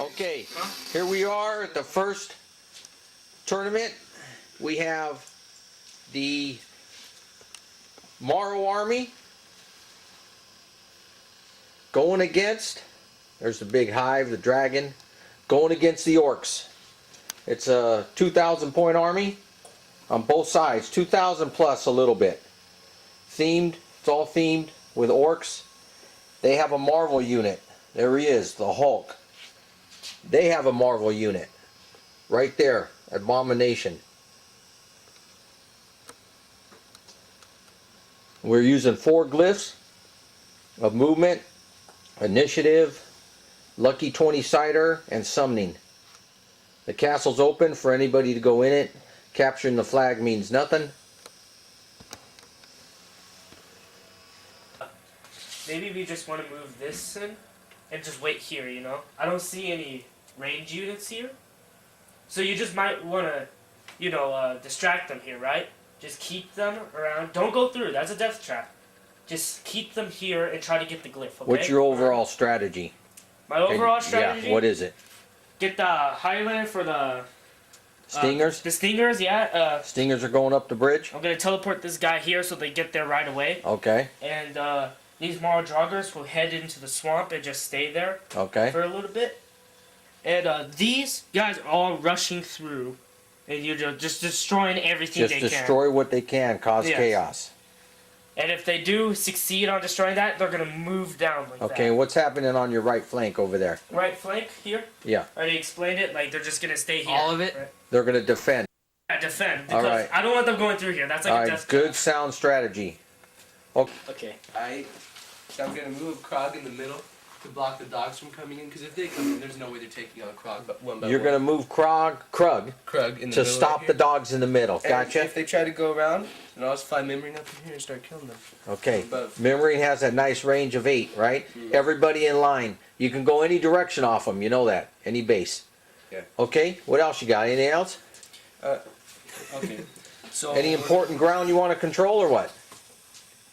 Okay, here we are at the first tournament. We have the Morrow army going against, there's the big hive, the dragon, going against the Orcs. It's a 2,000 point army on both sides, 2,000 plus a little bit. Themed, it's all themed with Orcs. They have a Marvel unit. There he is, the Hulk. They have a Marvel unit. Right there, Abomination. We're using 4 glyphs of movement, initiative, lucky 20-sider, and summoning. The castle's open for anybody to go in it. Capturing the flag means nothing. Maybe we just want to move this in and just wait here, you know? I don't see any range units here. So you just might want to, you know, distract them here, right? Just keep them around. Don't go through. That's a death trap. Just keep them here and try to get the glyph, okay? What's your overall strategy? My overall strategy? Yeah, what is it? Get the Highland for the... Stingers? The Stingers, yeah. Stingers are going up the bridge? I'm going to teleport this guy here so they get there right away. Okay. And these Morrow joggers will head into the swamp and just stay there for a little bit. And these guys are all rushing through. And you're just destroying everything they can. Just destroy what they can, cause chaos. And if they do succeed on destroying that, they're going to move down like that. Okay, what's happening on your right flank over there? Right flank here? Yeah. I already explained it. Like, they're just going to stay here. All of it? Right? They're going to defend. Yeah, defend. All Because right. I don't want them going through here. That's like All a right, death good trap. sound strategy. Okay. So I'm gonna move Krog in the middle to block the dogs from coming in, because if they come in, there's no way they're taking on Krog but one by You're one. going to move Krug in the to middle stop right the here. dogs in the middle. And Gotcha? if they try to go around, then I'll just fly Mimring up in here and start killing them. Okay. Above. Memory has a nice range of 8, right? Everybody in line. You can go any direction off them. You know that. Any base. Yeah. Okay. What else you got? Anything else? Okay. So Any important ground you want to control or what?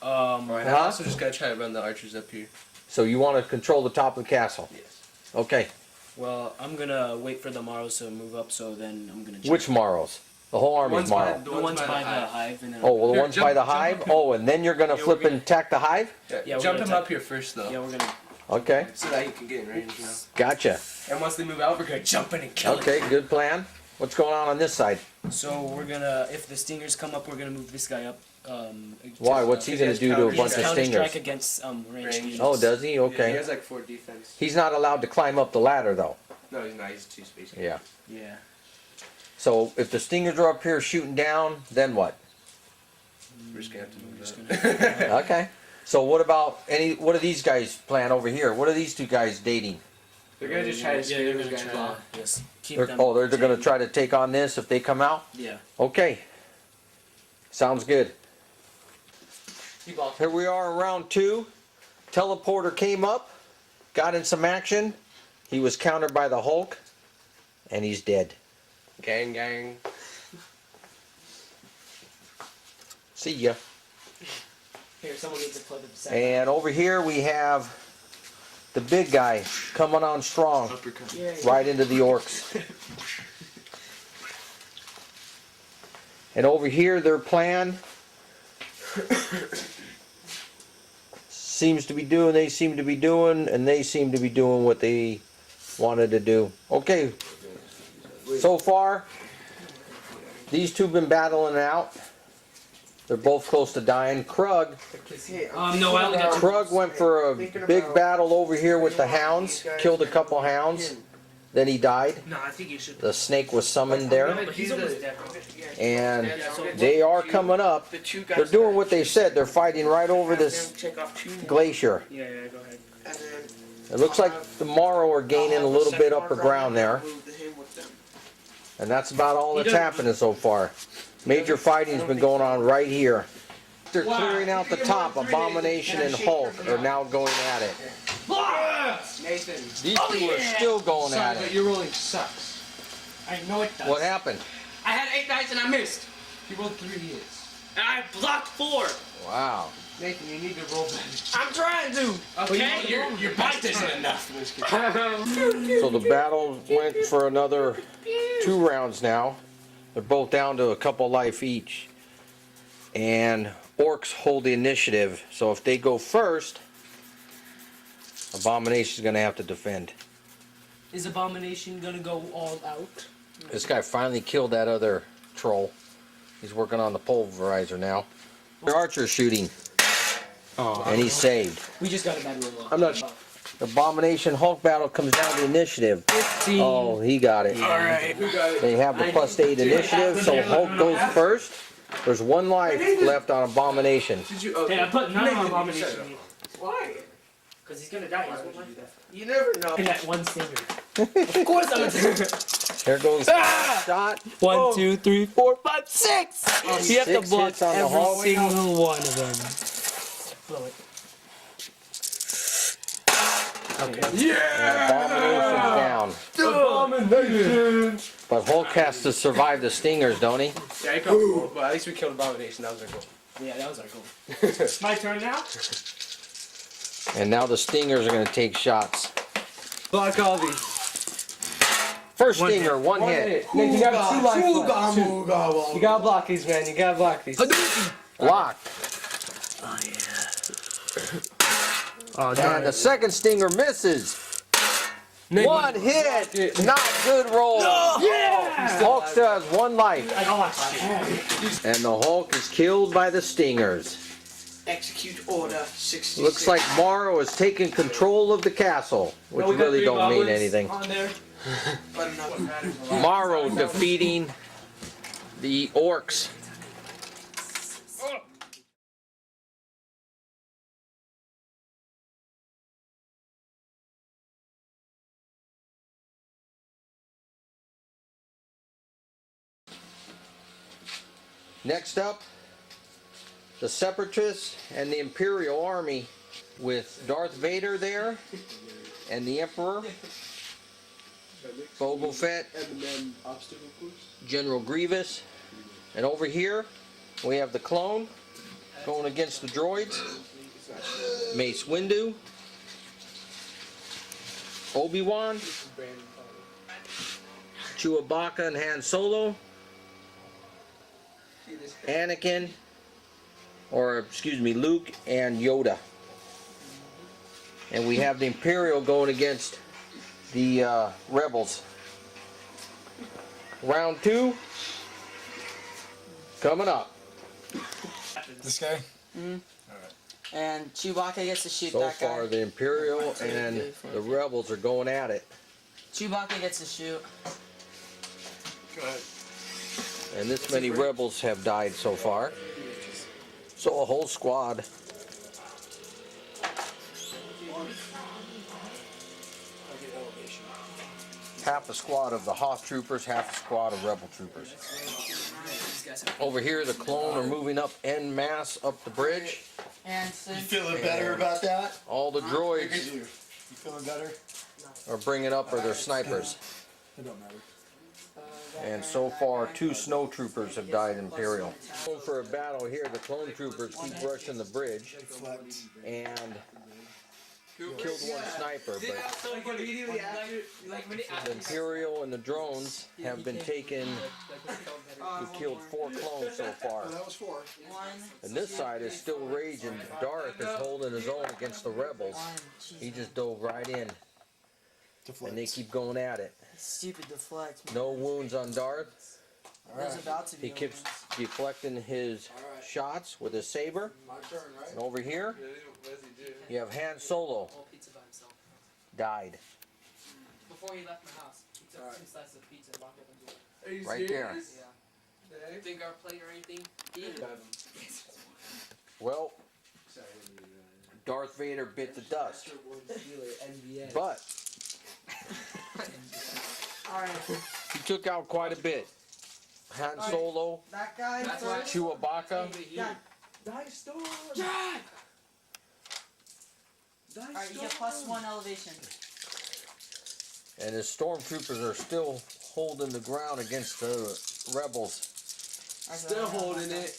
Alright, I also just gotta try to run the archers up here. So you want to control the top of the castle? Yes. Okay. Well, I'm gonna wait for the Morrows to move up, so then I'm gonna jump. Which Morrows? The whole army's Morrow. The ones by the hive, and then Oh, well, the Here, ones jump- by the jump hive? up here. Oh, and then you're going to Yeah, flip we're and attack the hive? Yeah, Yeah, we're jump gonna him attack- up here first, though. yeah, we're gonna. Okay. So that he can get in range now. Gotcha. And once they move out, we're gonna jump in and kill Okay, good plan. What's going on this side? So we're gonna, if the stingers come up, we're gonna move this guy up. Why? What's he he going has to do to a counter- bunch of he has Counter strike stingers? against ranged Range. units. Oh, does he? Yeah, he Okay. has like 4 defense. He's not allowed to climb up the ladder, though. No, he's not. He's 2 space. Yeah. Yeah. So if the stingers are up here shooting down, then what? We're just gonna have to move Just up. gonna. Okay. So what about what do these guys plan over here? What are these two guys dating? They're gonna just try to Yeah, scare they're those gonna guys try. off. Yes. Keep They're them. going to tamed. try to take on this if they come out? Yeah. Okay. Sounds good. Keep off. Here we are in round 2. Teleporter came up, got in some action. He was countered by the Hulk, and he's dead. Gang, gang. See ya. Here, someone needs to plug the And over here we have the big guy coming on strong, Uppercut. right into the Orcs. And over here their plan seems to be doing, they seem to be doing, and they seem to be doing what they wanted to do. Okay, so far these two been battling it out. They're both close to dying. No, I only got two. Krug went for a big battle over here with the hounds, killed a couple hounds, then he died. No, I think you should. The snake was summoned there, But he's almost dead. and they are coming up. They're doing what they said. They're fighting right over this glacier. Yeah, go ahead. It looks like the Morrow are gaining a little bit upper ground there, and that's about all that's happening so far. Major fighting's been going on right here. They're clearing out the top. Abomination and Hulk are now going at it. Nathan. These two are still going at it. Your rolling sucks. I know it does. What happened? I had 8 dice and I missed. He rolled 3 hits. I blocked 4. Wow. Nathan, you need to roll better. I'm trying to. Okay. Your best isn't enough. So the battle went for another 2 rounds now. They're both down to a couple life each. And Orcs hold the initiative. So if they go first, Abomination's going to have to defend. Is Abomination gonna go all out? This guy finally killed that other troll. He's working on the pulverizer now. The archer's shooting. And he's saved. We just got a bad roll. I'm not sure. The Abomination Hulk battle comes down to initiative. 15. Oh, he got it. Alright. Who got it? They have the +8 initiative, so Hulk goes first. There's 1 life left on Abomination. Did you? Hey, I put 9 Nathan, on you Abomination. said it. Why? Because he's gonna die. He's one life left. You never know. And that 1 stinger. Of course I'm gonna There goes shot. 1, 2, 3, 4, 5, 6! You have to 6 block hits on the every Hulk. single one of them. Blow it. And Abomination's down. Abomination. But Hulk has to survive the stingers, don't he? Yeah, he killed. Well, at least we killed Abomination. That was our goal. Yeah, that was our goal. My turn now? And now the stingers are going to take shots. Block all these. First stinger, 1 hit. Nathan, you have 2 life left. You gotta block these, man. You gotta block these. Locked. Oh, And the second stinger misses. 1 hit. Not good roll. Yeah! Hulk still has 1 life. I lost you. And the Hulk is killed by the stingers. Execute order 66. Looks like Morrow is taking control of the castle, which really don't mean anything. On there. But enough. Morrow defeating the Orcs. Next up, the Separatists and the Imperial army with Darth Vader there and the Emperor, Boba Fett, And then obstacle course. General Grievous, and over here we have the clone going against the droids, Mace Windu, Obi-Wan, Chewbacca and Han Solo, Anakin, or excuse me, Luke and Yoda. And we have the Imperial going against the Rebels. Round 2 coming up. This guy? And Chewbacca gets to shoot So that guy. far the Imperial and the Rebels are going at it. Chewbacca gets to shoot. Go ahead. And this many Rebels have died so far. So a whole squad. Half a squad of the Hoth troopers, half a squad of Rebel troopers. Over here the clone are moving up en masse up the bridge. And since Feeling better about that? All the droids You feeling better? are bringing up are their snipers. It don't matter. And so far 2 snow troopers have died Imperial. Going for a battle here, the clone troopers keep rushing the bridge Deflect. and killed 1 sniper, but the Imperial and the drones have been taken. We killed 4 clones so far. That was 4. And this side is still raging. Darth is holding his own against the Rebels. He just dove right in, Deflect. and they keep going at it. stupid deflect. Man. No wounds on Darth. There's about to be. He keeps deflecting his shots with his saber. My turn, right? And over here, you have Han Solo. Pizza by himself. Died. Before he left my house, he took 2 slices of pizza and walked up into it. Are you Right there. serious? Yeah. Think our plate or anything? Well, Darth Vader bit the dust. But Alright. he took out quite a bit. Han Solo, That guy first. Chewbacca, Alright, you get +1 elevation. and his stormtroopers are still holding the ground against the rebels. Alright, Still holding it.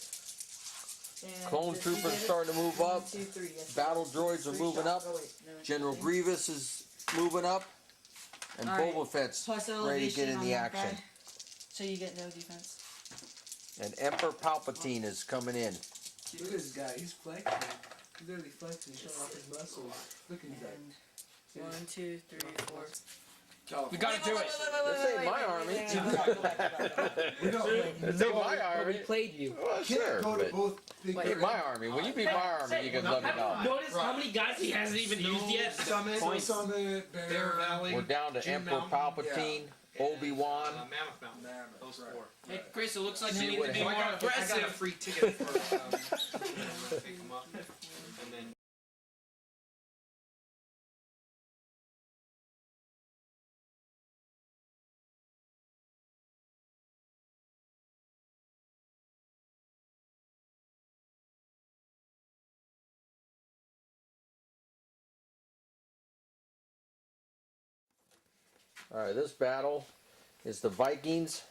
And Clone did you troopers get it? starting to move 1, up. 2, 3. Yes, Battle droids are three moving shots. up. Oh, wait, no, General nothing. Grievous is moving up. And Alright, Boba Fett's Plus ready to elevation get in on the that action. guy. So you get no defense. And Emperor Palpatine is coming in. Look at this guy. He's flexing. He's literally flexing, showing off his muscles. Look at that. And 1, 2, 3, 4. We gotta do it. This ain't my army. We don't. This ain't my army. Played you. Well, sure, Go to but both. Big it ain't my army. When you beat my army, you can let me know. Notice how many guys he hasn't even used yet? Summit. Points. Summit, Bear Valley. We're down to Jim Emperor Mountain. Palpatine, Obi-Wan. Mammoth Mountain. Those four. Hey, Chris, it looks like See you need what to be So more I got a aggressive. free ticket for take them up, and then Alright, this battle is the Vikings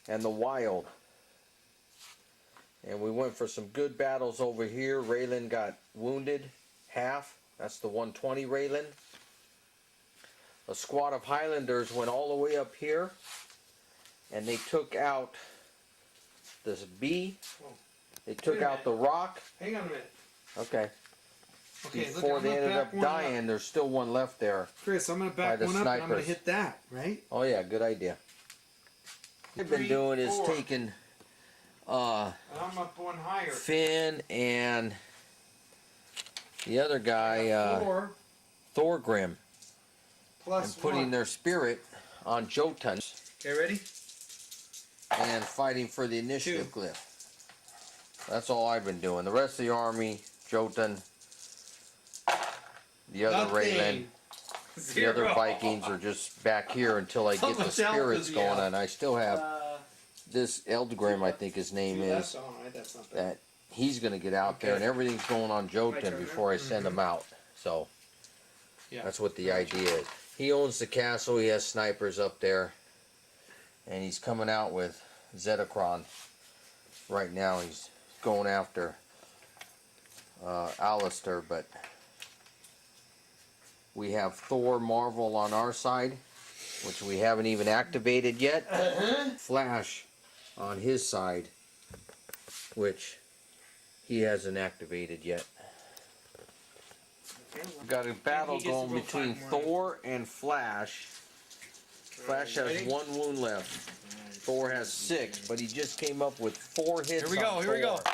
and the Wild. And we went for some good battles over here. Raylan got wounded, half. That's the 120 Raylan. A squad of Highlanders went all the way up here. And they took out this B. They took out the Rock. hang on a minute. Okay. Okay, Before look, they I'm gonna ended up back one up. dying, there's still one left there. Chris, I'm gonna By back the one up and I'm gonna snipers. hit that, right? Oh yeah, good idea. What I've been 3, doing is 4. taking And I'm up one higher. Finn and the other guy, 4 Thorgrim, plus and putting 1. their spirit on Jotun Okay, ready? and fighting for the initiative glyph. That's all I've been doing. The rest of the army, Jotun, the other Raylan, the other Vikings are just back here until I get the How much health spirits does he going have? on. I still have this Eldgrim, I think his name is, That's all right. That's not bad. that he's going to get out there, and everything's going on Jotun turn, before I send him out. So Yeah. that's what the idea is. He owns the castle. He has snipers up there, and he's coming out with Zetacron. Right now, he's going after Alistair, but we have Thor Marvel on our side, which we haven't even activated yet. Flash on his side, which he hasn't activated yet. We've got a battle He gets going to go between fight more. Thor and Flash. Flash has 1 wound left. Thor has 6, but he just came up with 4 hits. Here we go, on here we go. Thor.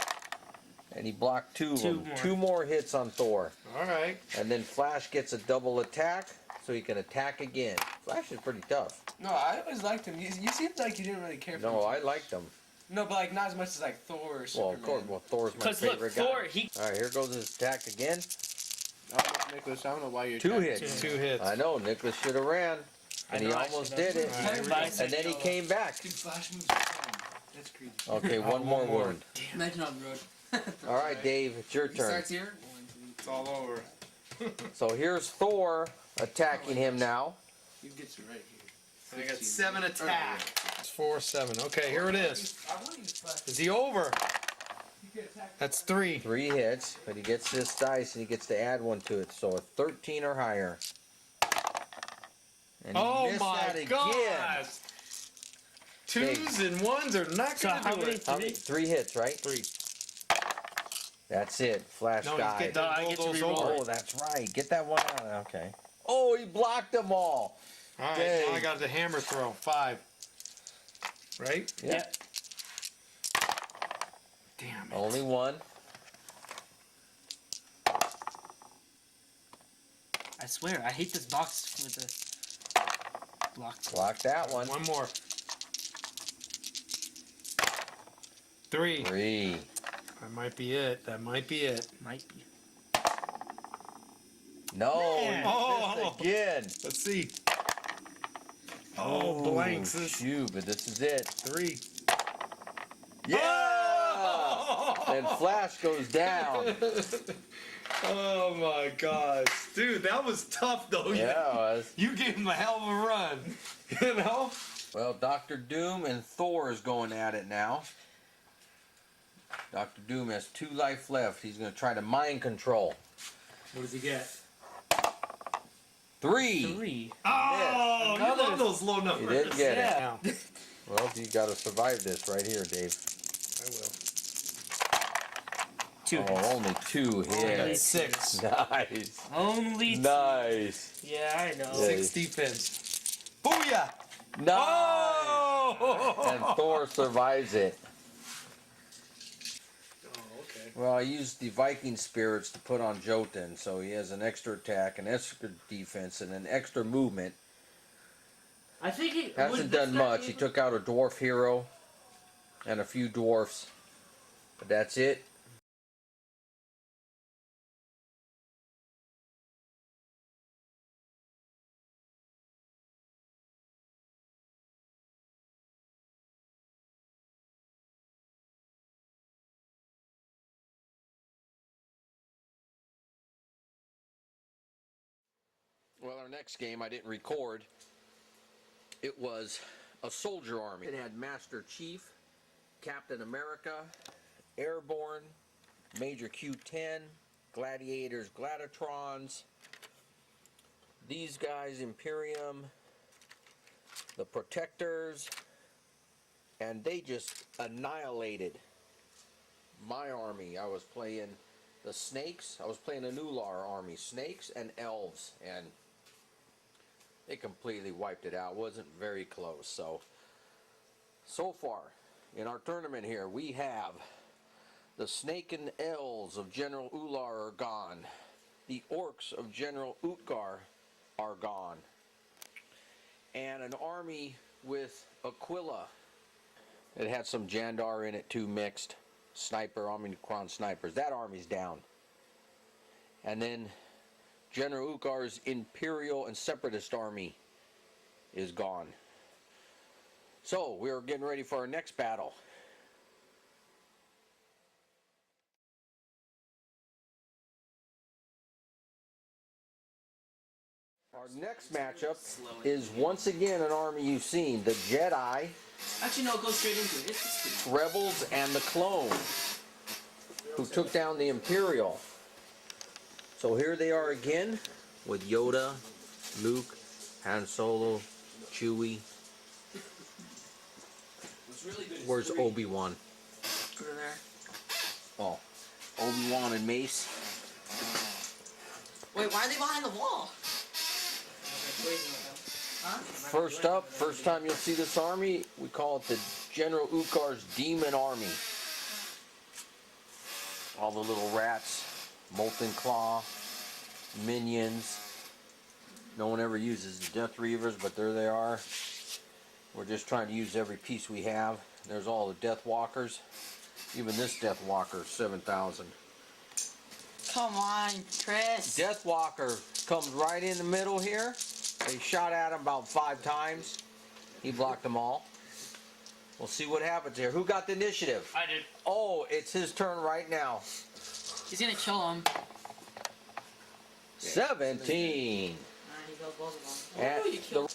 And he blocked 2 of them. more. 2 more hits on Thor. All right. And then Flash gets a double attack, so he can attack again. Flash is pretty tough. No, I always liked him. You seemed like you didn't really care for him. No, I liked him. No, but like not as much as like Thor or Well, Superman. of course, well, Thor's my Because look, favorite Thor, guy. he Alright, here goes his attack again. Nicholas, I don't know why you're 2 attacking hits. Two hits. I know, Nicholas should have ran. And he know I almost should've. did it. All right, here we But I go. said And then he no. came back. Dude, Flash moves are fun. That's creepy. Okay, one more one more. wound. Imagine on the road. Alright, Dave, it's your He turn. starts here. It's all over. So here's Thor attacking him now. You get you right here. I got 7 attack. It's 4, 7. Okay, here it is. I want to use Flash. Is he over? You can attack. That's 3. 3 hits, but he gets this dice and he gets to add 1 to it. So a 13 or higher. And he Oh missed my that again. gosh! 2s and 1s are not So gonna how do many? it. How many? 3 hits, right? 3. That's it. Flash No, he's died. getting No, I roll get to those re-roll. over. Oh, that's right. Get that one out. Okay. Oh, he blocked them all. All right, Dang. now I got the hammer throw. 5. Right? Yeah. Damn it. Only 1. I swear, I hate this box with the block. Block that one. 1 more. 3. 3. That might be it. That might be it. Might be. No, he Man. Oh. missed again. Let's see. Oh, blanks. Shoot, but this is it. 3. Yeah! Oh! And Flash goes down. Oh my gosh. Dude, that was tough though. Yeah, it was. You gave him a hell of a run. You know? Well, Dr. Doom and Thor is going at it now. Dr. Doom has 2 life left. He's going to try to mind control. What does he get? 3. 3. Oh, you Another- love those low You numbers. didn't get it. Yeah. Well, you got to survive this right here, Dave. I will. 2 hits. Oh, only 2 hits. 6. Nice. Only 2. Nice. Yeah, I know. Yeah. 6 defense. Booyah! Nice. Oh! And Thor survives it. Oh, okay. Well, I used the Viking spirits to put on Jotun, so he has an extra attack, an extra defense, and an extra movement. I think he Hasn't done much. He took out a dwarf hero and a few dwarfs, but that's it. Well, our next game I didn't record. It was a soldier army. It had Master Chief, Captain America, Airborne, Major Q10, Gladiators, Gladiatrons, these guys, Imperium, the Protectors, and they just annihilated my army. I was playing the Snakes. I was playing a Nular army, Snakes and Elves, and they completely wiped it out. Wasn't very close. So far in our tournament here, we have the Snake and Elves of General Ular are gone. The Orcs of General Utgar are gone. And an army with Aquila. It had some Jandar in it too, mixed. Sniper, Omicron snipers. That army's down. And then General Utgar's Imperial and Separatist army is gone. So, we're getting ready for our next battle. Our next matchup is once again an army you've seen. The Jedi, Actually, no, go straight into it. It's pretty. Rebels, and the Clone, who took down the Imperial. So here they are again with Yoda, Luke, Han Solo, Chewie. Where's Obi-Wan? Over there. Oh, Obi-Wan and Mace. Wait, why are they behind the wall? Huh? First up, first time you'll see this army, we call it the General Utgar's Demon Army. All the little rats, Molten Claw, minions. No one ever uses the Death Reavers, but there they are. We're just trying to use every piece we have. There's all the Death Walkers. Even this Death Walker, 7,000. Come on, Chris. Death Walker comes right in the middle here. They shot at him about 5 times. He blocked them all. We'll see what happens here. Who got the initiative? I did. Oh, it's his turn right now. He's gonna kill him. 17. He killed both of them. And Oh, you the killed.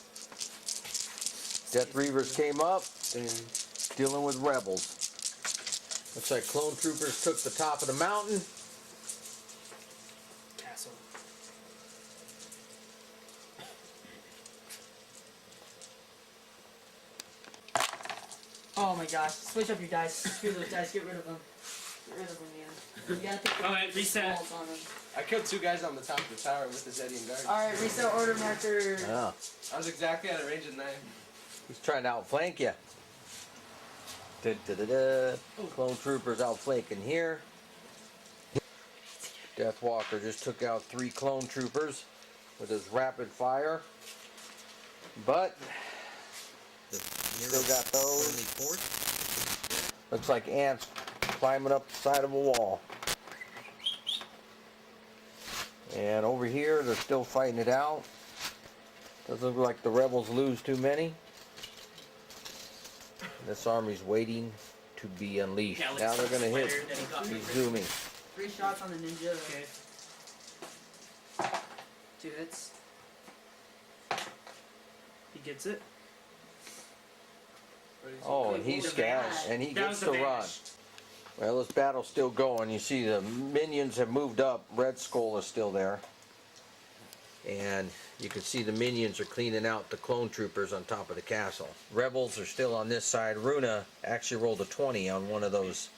Death Reavers came up, dealing with rebels. Looks like Clone Troopers took the top of the mountain. Castle. Oh my gosh, switch up your dice. Screw those dice, get rid of them. Get rid of them, man. You gotta pick the Alright, reset. balls on them. I killed 2 guys on the top of the tower with the Zedian guard. Alright, reset order marker. Yeah, I was exactly at a range of 9. he's trying to outflank you. Da-da-da-da. Clone Troopers outflanking here. Death Walker just took out 3 Clone Troopers with his rapid fire. But still got those. Looks like ants climbing up the side of a wall. And over here, they're still fighting it out. Doesn't look like the rebels lose too many. This army's waiting to be unleashed. Yeah, Now they're gonna hit sweater that he got me. Izumi. 3 shots on the ninja. Okay. 2 hits. He gets it. Oh, and he Who's scans, that? and he That gets was to the run. vanish. Well, this battle's still going. You see the minions have moved up. Red Skull is still there. And you can see the minions are cleaning out the clone troopers on top of the castle. Rebels are still on this side. Runa actually rolled a 20 on one of those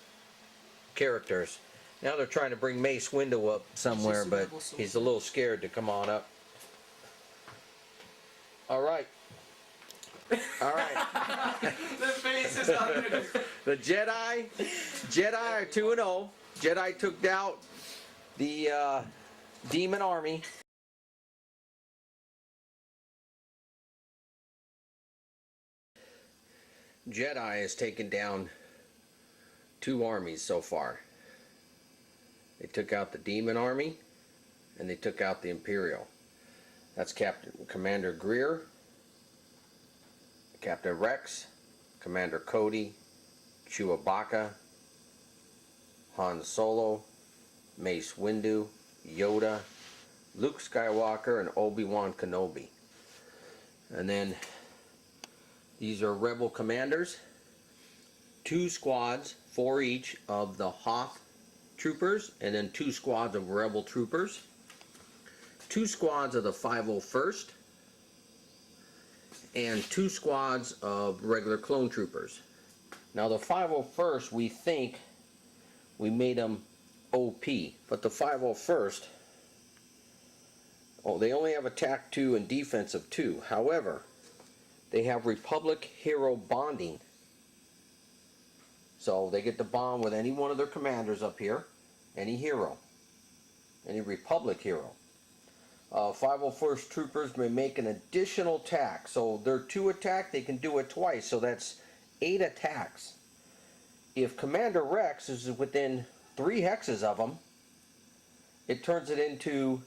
characters. Now they're trying to bring Mace Windu up somewhere, but he's a little scared to come on up. All right. All right. The face is not gonna. The Jedi are 2-0. Jedi took out the demon army. Jedi has taken down 2 armies so far. They took out the demon army and they took out the Imperial. That's Commander Greer, Captain Rex, Commander Cody, Chewbacca, Han Solo, Mace Windu, Yoda, Luke Skywalker, and Obi-Wan Kenobi. And then these are Rebel commanders. 2 squads, 4 each of the Hoth troopers, and then 2 squads of Rebel troopers. 2 squads of the 501st, and 2 squads of regular clone troopers. Now the 501st, we think we made them OP, but the 501st, oh, they only have attack 2 and defensive 2. However, they have Republic hero bonding. So they get to bond with any one of their commanders up here, any hero, any Republic hero. 501st troopers may make an additional attack. So they're 2 attack, they can do it twice. So that's 8 attacks. If Commander Rex is within 3 hexes of them, it turns it into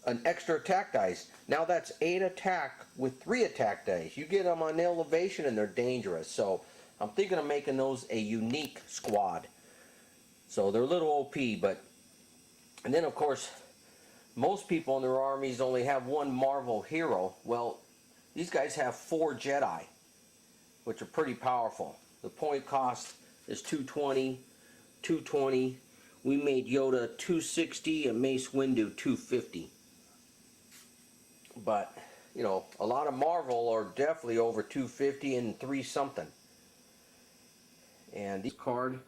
an extra attack dice. Now that's 8 attack with 3 attack dice. You get them on elevation and they're dangerous. So I'm thinking of making those a unique squad. So they're a little OP, but... And then of course, most people in their armies only have 1 Marvel hero. Well, these guys have 4 Jedi, which are pretty powerful. The point cost is 220, 220. We made Yoda 260 and Mace Windu 250. But, you know, a lot of Marvel are definitely over 250 and 3 something. And this card,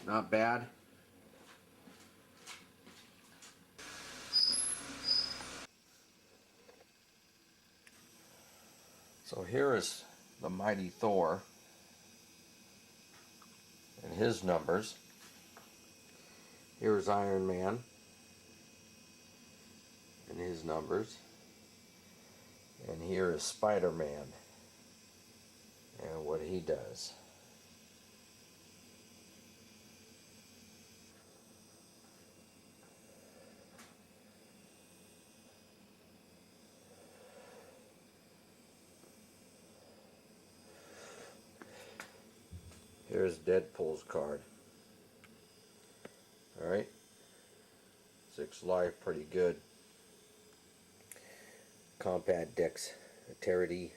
not bad. So here is the mighty Thor and his numbers. Here's Iron Man and his numbers. And here is Spider-Man and what he does. Here's Deadpool's card. Alright. 6 life, pretty good. Combat dexterity,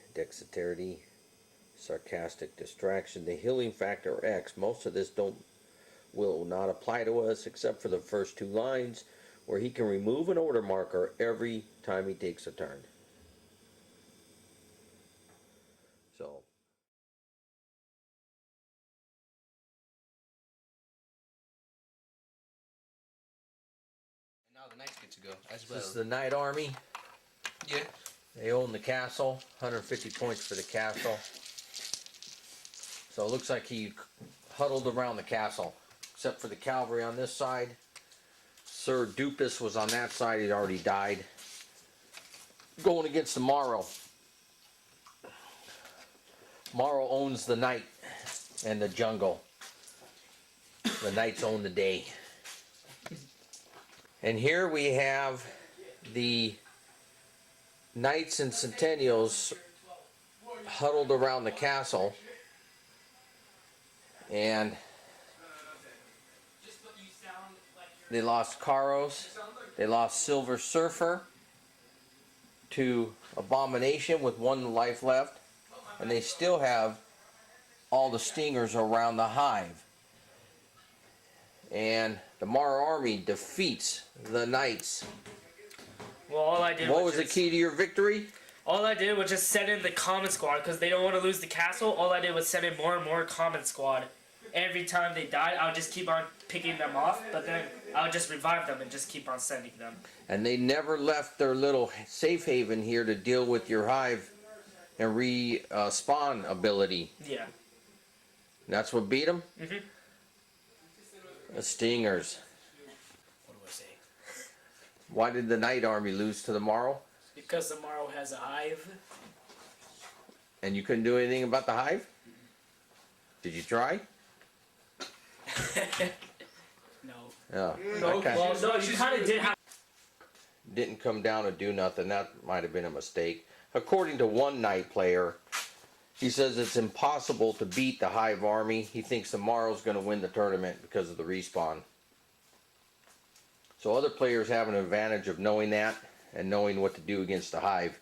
sarcastic distraction. The healing factor X. Most of this will not apply to us except for the first 2 lines where he can remove an order marker every time he takes a turn. So Now the knights get to go as well. this is the Knight Army. Yeah. They own the castle. 150 points for the castle. So it looks like he huddled around the castle, except for the cavalry on this side. Sir Dupus was on that side. He'd already died. Going against the Morrow. Morrow owns the night and the jungle. The knights own the day. And here we have the Knights and Centennials huddled around the castle, and they lost Karos, they lost Silver Surfer to Abomination with 1 life left, and they still have all the stingers around the hive. And the Morrow army defeats the knights. Well, all I did What was was the key to your victory? All I did was just send in the common squad because they don't want to lose the castle. All I did was send in more and more common squad. Every time they died, I would just keep on picking them off, but then I would just revive them and just keep on sending them. And they never left their little safe haven here to deal with your hive and respawn ability. Yeah. That's what beat them? Mm-hmm. The stingers. What do I say? Why did the Night Army lose to the Morrow? Because the Morrow has a hive. And you couldn't do anything about the hive? Did you try? No. Yeah. No, Okay. well, no, you kind of did have. Didn't come down to do nothing. That might have been a mistake. According to one Night player, he says it's impossible to beat the Hive army. He thinks the Morrow's going to win the tournament because of the respawn. So other players have an advantage of knowing that and knowing what to do against the Hive.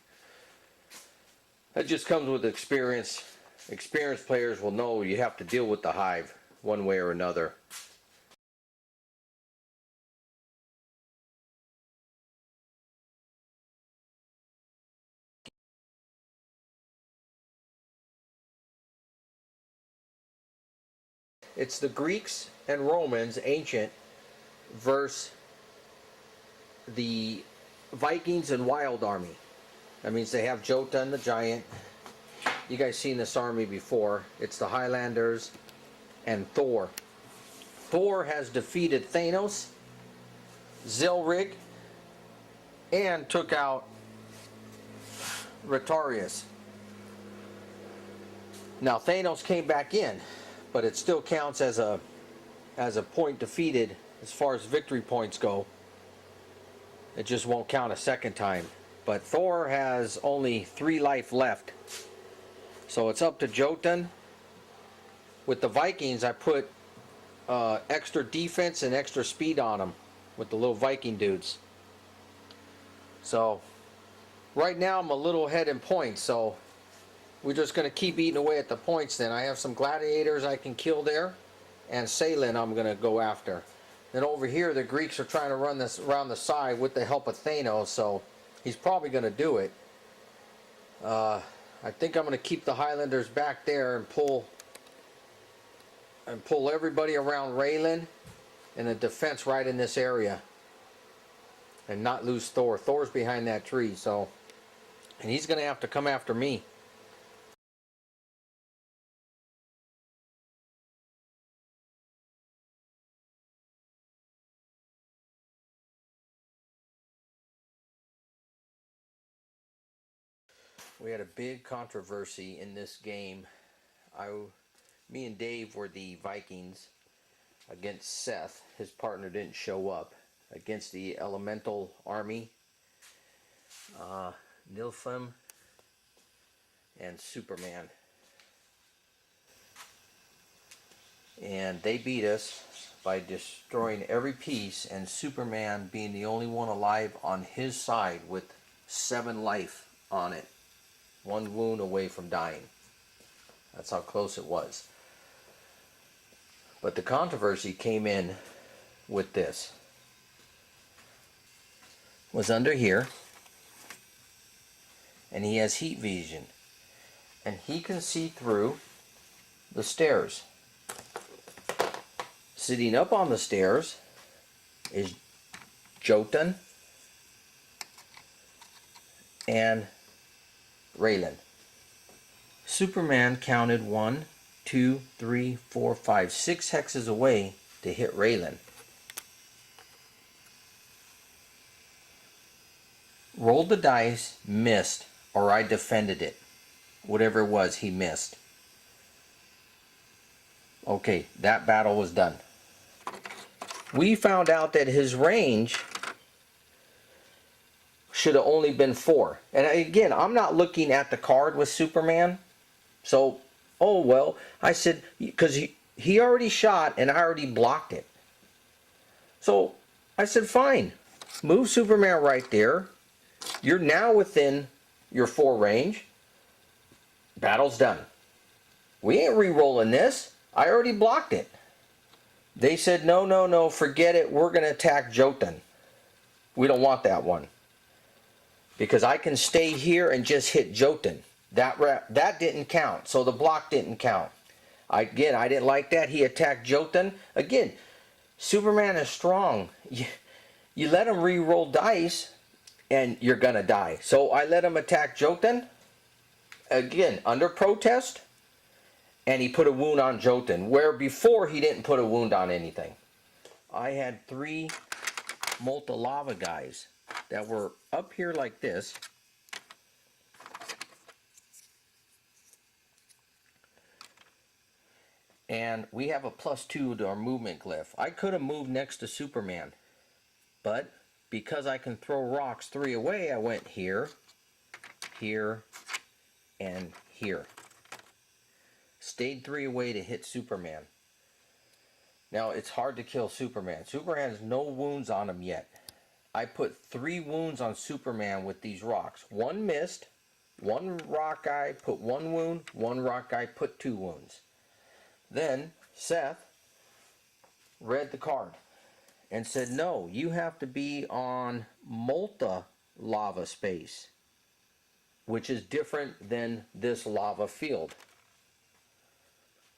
That just comes with experience. Experienced players will know you have to deal with the Hive one way or another. It's the Greeks and Romans, ancient, versus the Vikings and Wild Army. That means they have Jotun the Giant. You guys seen this army before. It's the Highlanders and Thor. Thor has defeated Thanos, Zilrig, and took out Rotarius. Now Thanos came back in, but it still counts as a point defeated as far as victory points go. It just won't count a second time. But Thor has only 3 life left. So it's up to Jotun. With the Vikings, I put extra defense and extra speed on them with the little Viking dudes. So right now I'm a little ahead in points, so we're just going to keep eating away at the points then. I have some gladiators I can kill there, and Salen I'm going to go after. Then over here the Greeks are trying to run this around the side with the help of Thanos, so he's probably going to do it. I think I'm going to keep the Highlanders back there and pull everybody around Raylan and the defense right in this area. And not lose Thor. Thor's behind that tree, so... And he's going to have to come after me. We had a big controversy in this game. Me and Dave were the Vikings against Seth. His partner didn't show up. Against the Elemental Army. Nilfheim and Superman. And they beat us by destroying every piece, and Superman being the only one alive on his side with 7 life on it. 1 wound away from dying. That's how close it was. But the controversy came in with this. Was under here, and he has heat vision, and he can see through the stairs. Sitting up on the stairs is Jotun and Raylan. Superman counted 1, 2, 3, 4, 5, 6 hexes away to hit Raylan. Rolled the dice, missed, or I defended it. Whatever it was, he missed. Okay, that battle was done. We found out that his range should have only been 4. And again, I'm not looking at the card with Superman. So, oh well, I said, because he already shot and I already blocked it. So, I said, fine. Move Superman right there. You're now within your 4 range. Battle's done. we ain't re-rolling this. I already blocked it. They said, no, no, no, forget it. We're going to attack Jotun. We don't want that one. Because I can stay here and just hit Jotun. That didn't count. So the block didn't count. Again, I didn't like that. He attacked Jotun. Again, Superman is strong. You let him re-roll dice and you're going to die. So I let him attack Jotun. Again, under protest. And he put a wound on Jotun, where before he didn't put a wound on anything. I had 3 Molta Lava guys that were up here like this. And we have a +2 to our movement glyph. I could have moved next to Superman. But because I can throw rocks 3 away, I went here, here, and here. Stayed 3 away to hit Superman. Now, it's hard to kill Superman. Superman has no wounds on him yet. I put 3 wounds on Superman with these rocks. 1 missed. 1 rock guy put 1 wound. 1 rock guy put 2 wounds. Then, Seth read the card and said, no, you have to be on Molta lava space, which is different than this lava field.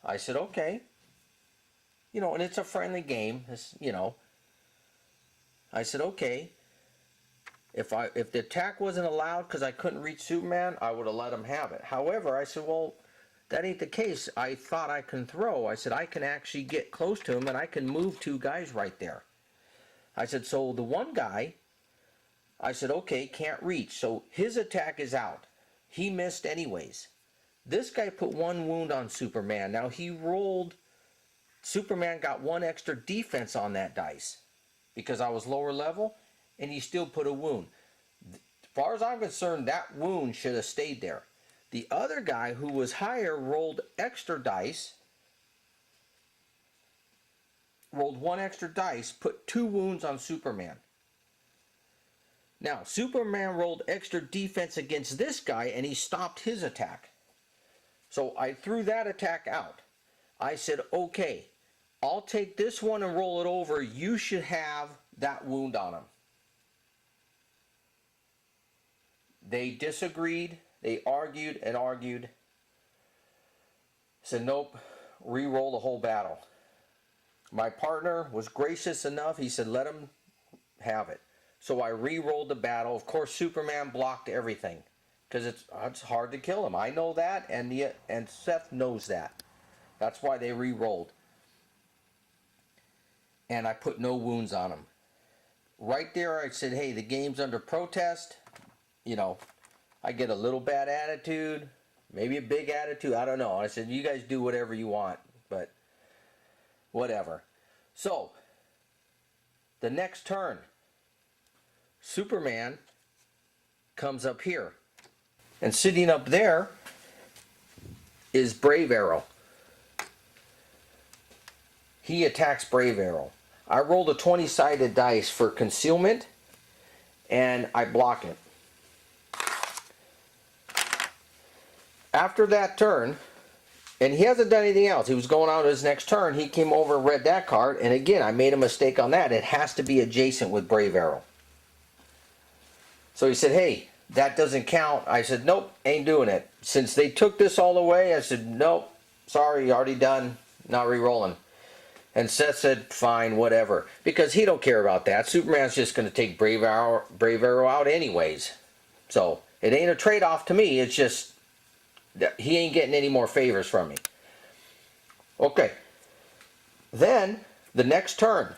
I said, okay. You know, and it's a friendly game. It's, you know. I said, okay. If the attack wasn't allowed because I couldn't reach Superman, I would have let him have it. However, I said, well, that ain't the case. I thought I can throw. I said, I can actually get close to him and I can move 2 guys right there. I said, so the 1 guy, I said, okay, can't reach. So his attack is out. He missed anyways. This guy put 1 wound on Superman. Now he rolled, Superman got 1 extra defense on that dice because I was lower level, and he still put a wound. As far as I'm concerned, that wound should have stayed there. The other guy who was higher rolled extra dice, rolled 1 extra dice, put 2 wounds on Superman. Now, Superman rolled extra defense against this guy, and he stopped his attack. So I threw that attack out. I said, okay, I'll take this one and roll it over. You should have that wound on him. They disagreed. They argued and argued. Said, nope, re-roll the whole battle. My partner was gracious enough. He said, let him have it. So I re-rolled the battle. Of course, Superman blocked everything. Because it's hard to kill him. I know that, and Seth knows that. That's why they re-rolled. And I put no wounds on him. Right there, I said, hey, the game's under protest. You know, I get a little bad attitude, maybe a big attitude, I don't know. I said, you guys do whatever you want, but whatever. So, the next turn, Superman comes up here. And sitting up there is Brave Arrow. He attacks Brave Arrow. I rolled a 20-sided dice for concealment, and I block it. After that turn, and he hasn't done anything else. He was going on to his next turn. He came over and read that card, and again, I made a mistake on that. It has to be adjacent with Brave Arrow. So he said, hey, that doesn't count. I said, nope, ain't doing it. Since they took this all away, I said, nope, sorry, already done, not re-rolling. And Seth said, fine, whatever. Because he don't care about that. Superman's just going to take Brave Arrow out anyways. So, it ain't a trade-off to me. It's just, he ain't getting any more favors from me. Okay. Then, the next turn.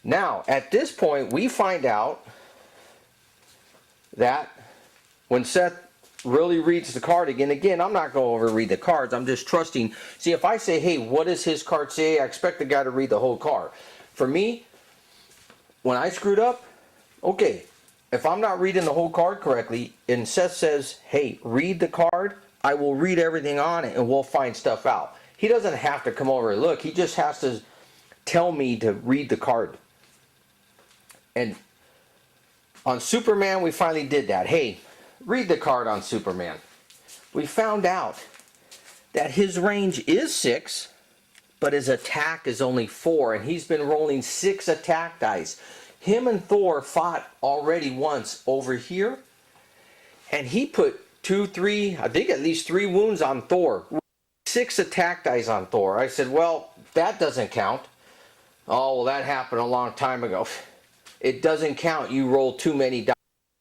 Now, at this point, we find out that when Seth really reads the card again, I'm not going to overread the cards. I'm just trusting. See, if I say, hey, what does his card say? I expect the guy to read the whole card. For me, when I screwed up, okay, if I'm not reading the whole card correctly, and Seth says, hey, read the card, I will read everything on it and we'll find stuff out. He doesn't have to come over and look. He just has to tell me to read the card. And on Superman, we finally did that. Hey, read the card on Superman. We found out that his range is 6, but his attack is only 4, and he's been rolling 6 attack dice. Him and Thor fought already once over here, and he put 2, 3, I think at least 3 wounds on Thor. 6 attack dice on Thor. I said, well, that doesn't count. Oh, well, that happened a long time ago. It doesn't count. You rolled too many dice.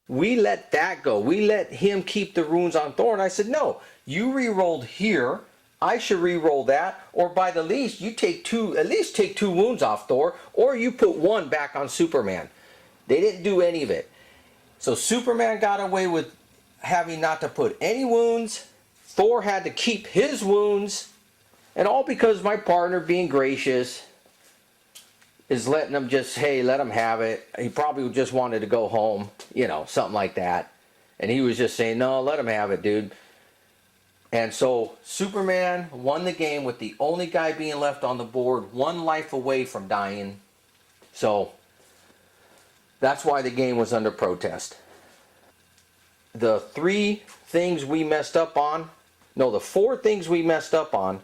We let that go. We let him keep the runes on Thor. And I said, no, you re-rolled here. I should re-roll that. Or by the least, you take 2, at least take 2 wounds off Thor. Or you put 1 back on Superman. They didn't do any of it. So Superman got away with having not to put any wounds. Thor had to keep his wounds. And all because my partner, being gracious, is letting him just, hey, let him have it. He probably just wanted to go home, you know, something like that. And he was just saying, no, let him have it, dude. And so Superman won the game with the only guy being left on the board 1 life away from dying. So that's why the game was under protest. The 3 things we messed up on, no, the 4 things we messed up on,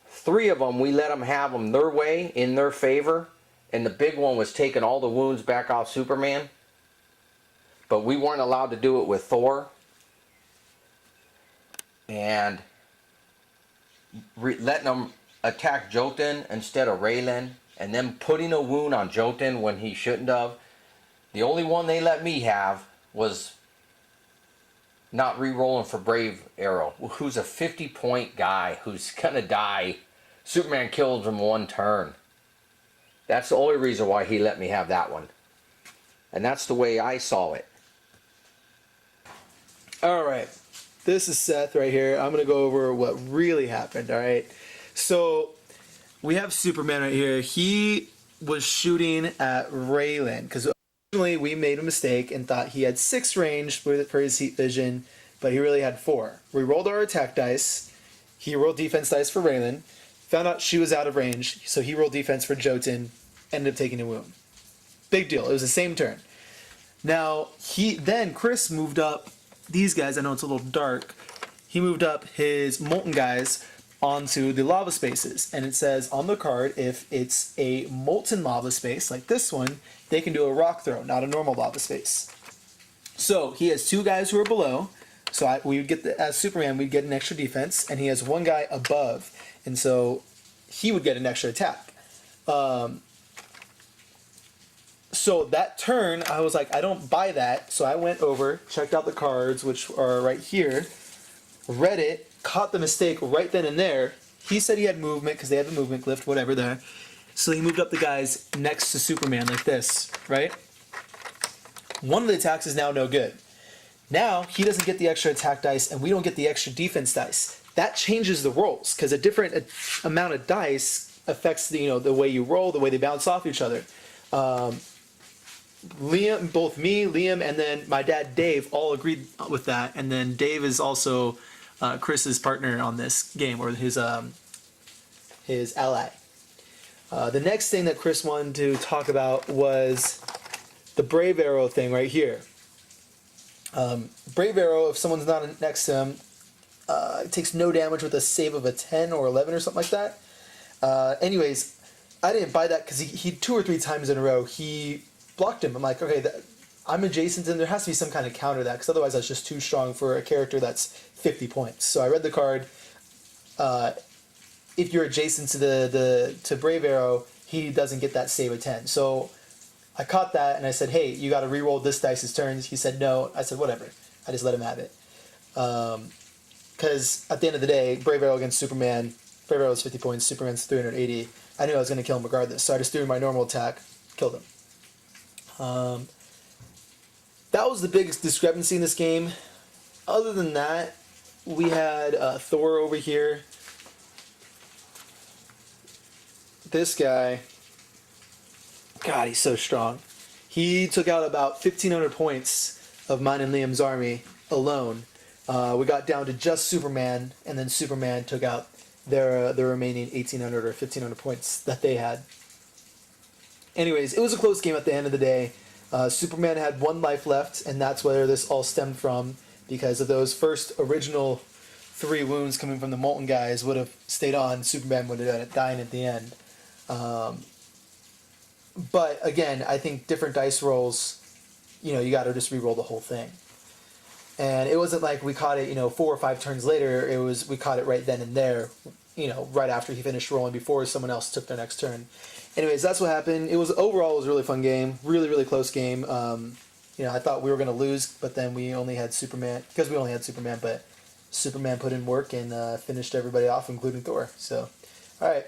3 of them, we let them have them their way, in their favor. And the big one was taking all the wounds back off Superman. But we weren't allowed to do it with Thor. And letting them attack Jotun instead of Raylan. And then putting a wound on Jotun when he shouldn't have. The only one they let me have was not re-rolling for Brave Arrow, who's a 50-point guy who's gonna die. Superman killed him 1 turn. That's the only reason why he let me have that one. And that's the way I saw it. Alright, this is Seth right here. I'm going to go over what really happened, alright? So, we have Superman right here. He was shooting at Raylan, because originally we made a mistake and thought he had 6 range for his heat vision, but he really had 4. We rolled our attack dice. He rolled defense dice for Raylan. Found out she was out of range, so he rolled defense for Jotun, ended up taking a wound. Big deal. It was the same turn. Now, Chris moved up these guys. I know it's a little dark. He moved up his molten guys onto the lava spaces. And it says on the card, if it's a molten lava space, like this one, they can do a rock throw, not a normal lava space. So, he has 2 guys who are below. So, we would get, as Superman, we'd get an extra defense. And he has 1 guy above. And so he would get an extra attack. So that turn, I was like, I don't buy that. So I went over, checked out the cards, which are right here, read it, caught the mistake right then and there. He said he had movement because they have the movement glyph, whatever there. So he moved up the guys next to Superman like this, right? One of the attacks is now no good. Now he doesn't get the extra attack dice and we don't get the extra defense dice. That changes the rolls because a different amount of dice affects the way you roll, the way they bounce off each other. Liam, both me, Liam, and then my dad Dave all agreed with that, and then Dave is also Chris's partner on this game, or his ally. The next thing that Chris wanted to talk about was the Brave Arrow thing right here. Brave Arrow, if someone's not next to him, it takes no damage with a save of a 10 or 11 or something like that. Anyways, I didn't buy that because he 2 or 3 times in a row, he blocked him. I'm like, okay, I'm adjacent and there has to be some kind of counter to that because otherwise that's just too strong for a character that's 50 points. So I read the card. If you're adjacent to Brave Arrow, he doesn't get that save of 10. So I caught that and I said, hey, you got to re-roll this dice's turns. He said no. I said, whatever. I just let him have it. Because at the end of the day, Brave Arrow against Superman, Brave Arrow is 50 points, Superman's 380. I knew I was going to kill him regardless, so I just threw my normal attack, killed him. That was the biggest discrepancy in this game. Other than that, we had Thor over here. This guy, God, he's so strong. He took out about 1,500 points of mine and Liam's army alone. We got down to just Superman, and then Superman took out their remaining 1,800 or 1,500 points that they had. Anyways, it was a close game at the end of the day. Superman had 1 life left, and that's where this all stemmed from, because of those first original 3 wounds coming from the molten guys would have stayed on. Superman would have done it, dying at the end. But again, I think different dice rolls, you got to just re-roll the whole thing. And it wasn't like we caught it, 4 or 5 turns later. It was we caught it right then and there, right after he finished rolling before someone else took their next turn. Anyways, that's what happened. It was a really fun game, really really close game. I thought we were gonna lose, but then we only had Superman but Superman put in work and finished everybody off, including Thor. So, all right.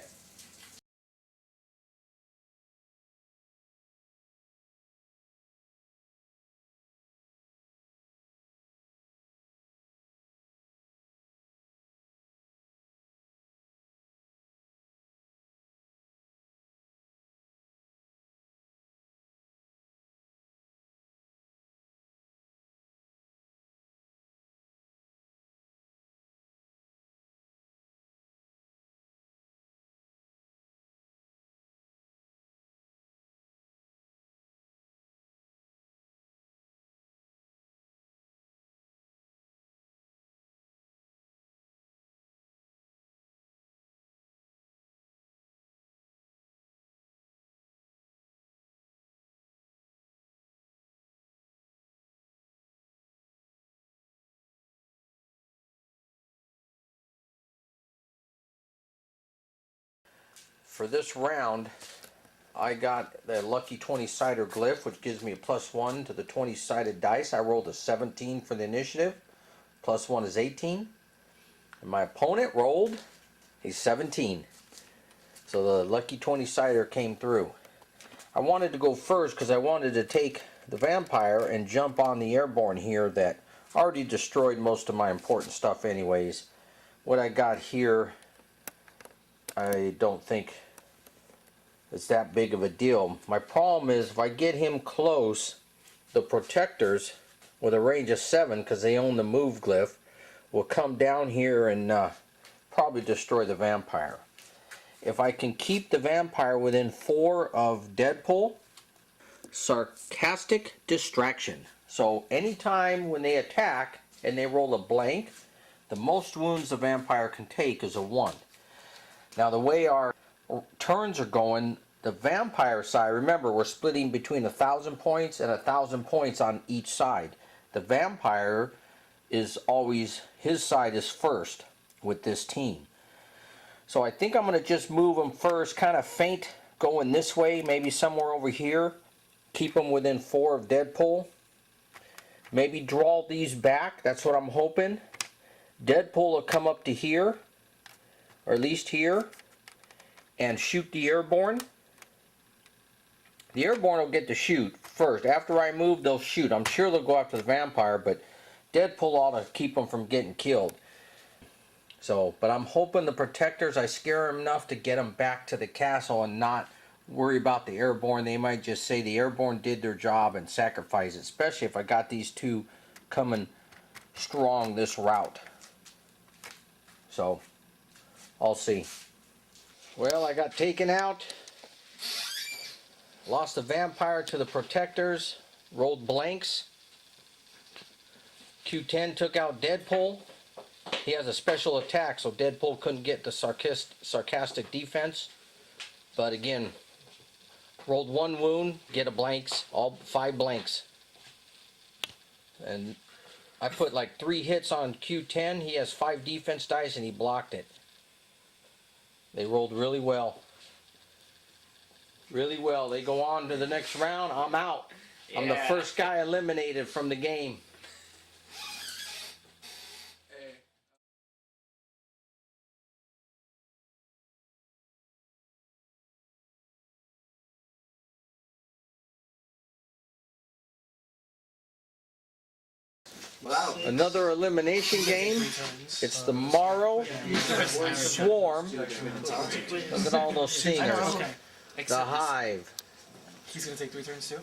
For this round, I got the lucky 20-sider glyph, which gives me a +1 to the 20-sided dice. I rolled a 17 for the initiative. +1 is 18. And my opponent rolled a 17. So the lucky 20-sider came through. I wanted to go first because I wanted to take the vampire and jump on the airborne here that already destroyed most of my important stuff anyways. What I got here, I don't think it's that big of a deal. My problem is if I get him close, the protectors with a range of 7, because they own the move glyph, will come down here and probably destroy the vampire. If I can keep the vampire within 4 of Deadpool, sarcastic distraction. So anytime when they attack and they roll a blank, the most wounds the vampire can take is a 1. Now the way our turns are going, the vampire side, remember we're splitting between 1,000 points and 1,000 points on each side. The vampire is always, his side is first with this team. So I think I'm going to just move him first, kind of feint going this way, maybe somewhere over here. Keep him within 4 of Deadpool. Maybe draw these back, that's what I'm hoping. Deadpool will come up to here, or at least here, and shoot the airborne. The airborne will get to shoot first. After I move, they'll shoot. I'm sure they'll go after the vampire, but Deadpool ought to keep them from getting killed. So, but I'm hoping the protectors, I scare them enough to get them back to the castle and not worry about the airborne. They might just say the airborne did their job and sacrifice it, especially if I got these two coming strong this route. So, I'll see. Well, I got taken out. Lost the vampire to the protectors. Rolled blanks. Q10 took out Deadpool. He has a special attack, so Deadpool couldn't get the sarcastic defense. But again, rolled 1 wound, get a blanks, all 5 blanks. And I put like 3 hits on Q10. He has 5 defense dice and he blocked it. They rolled really well. Really well. They go on to the next round. I'm out. Yeah. I'm the first guy eliminated from the game. Wow. Another elimination game. It's the Morrow Swarm. Look at all those singers. The Hive. He's gonna take 3 turns too?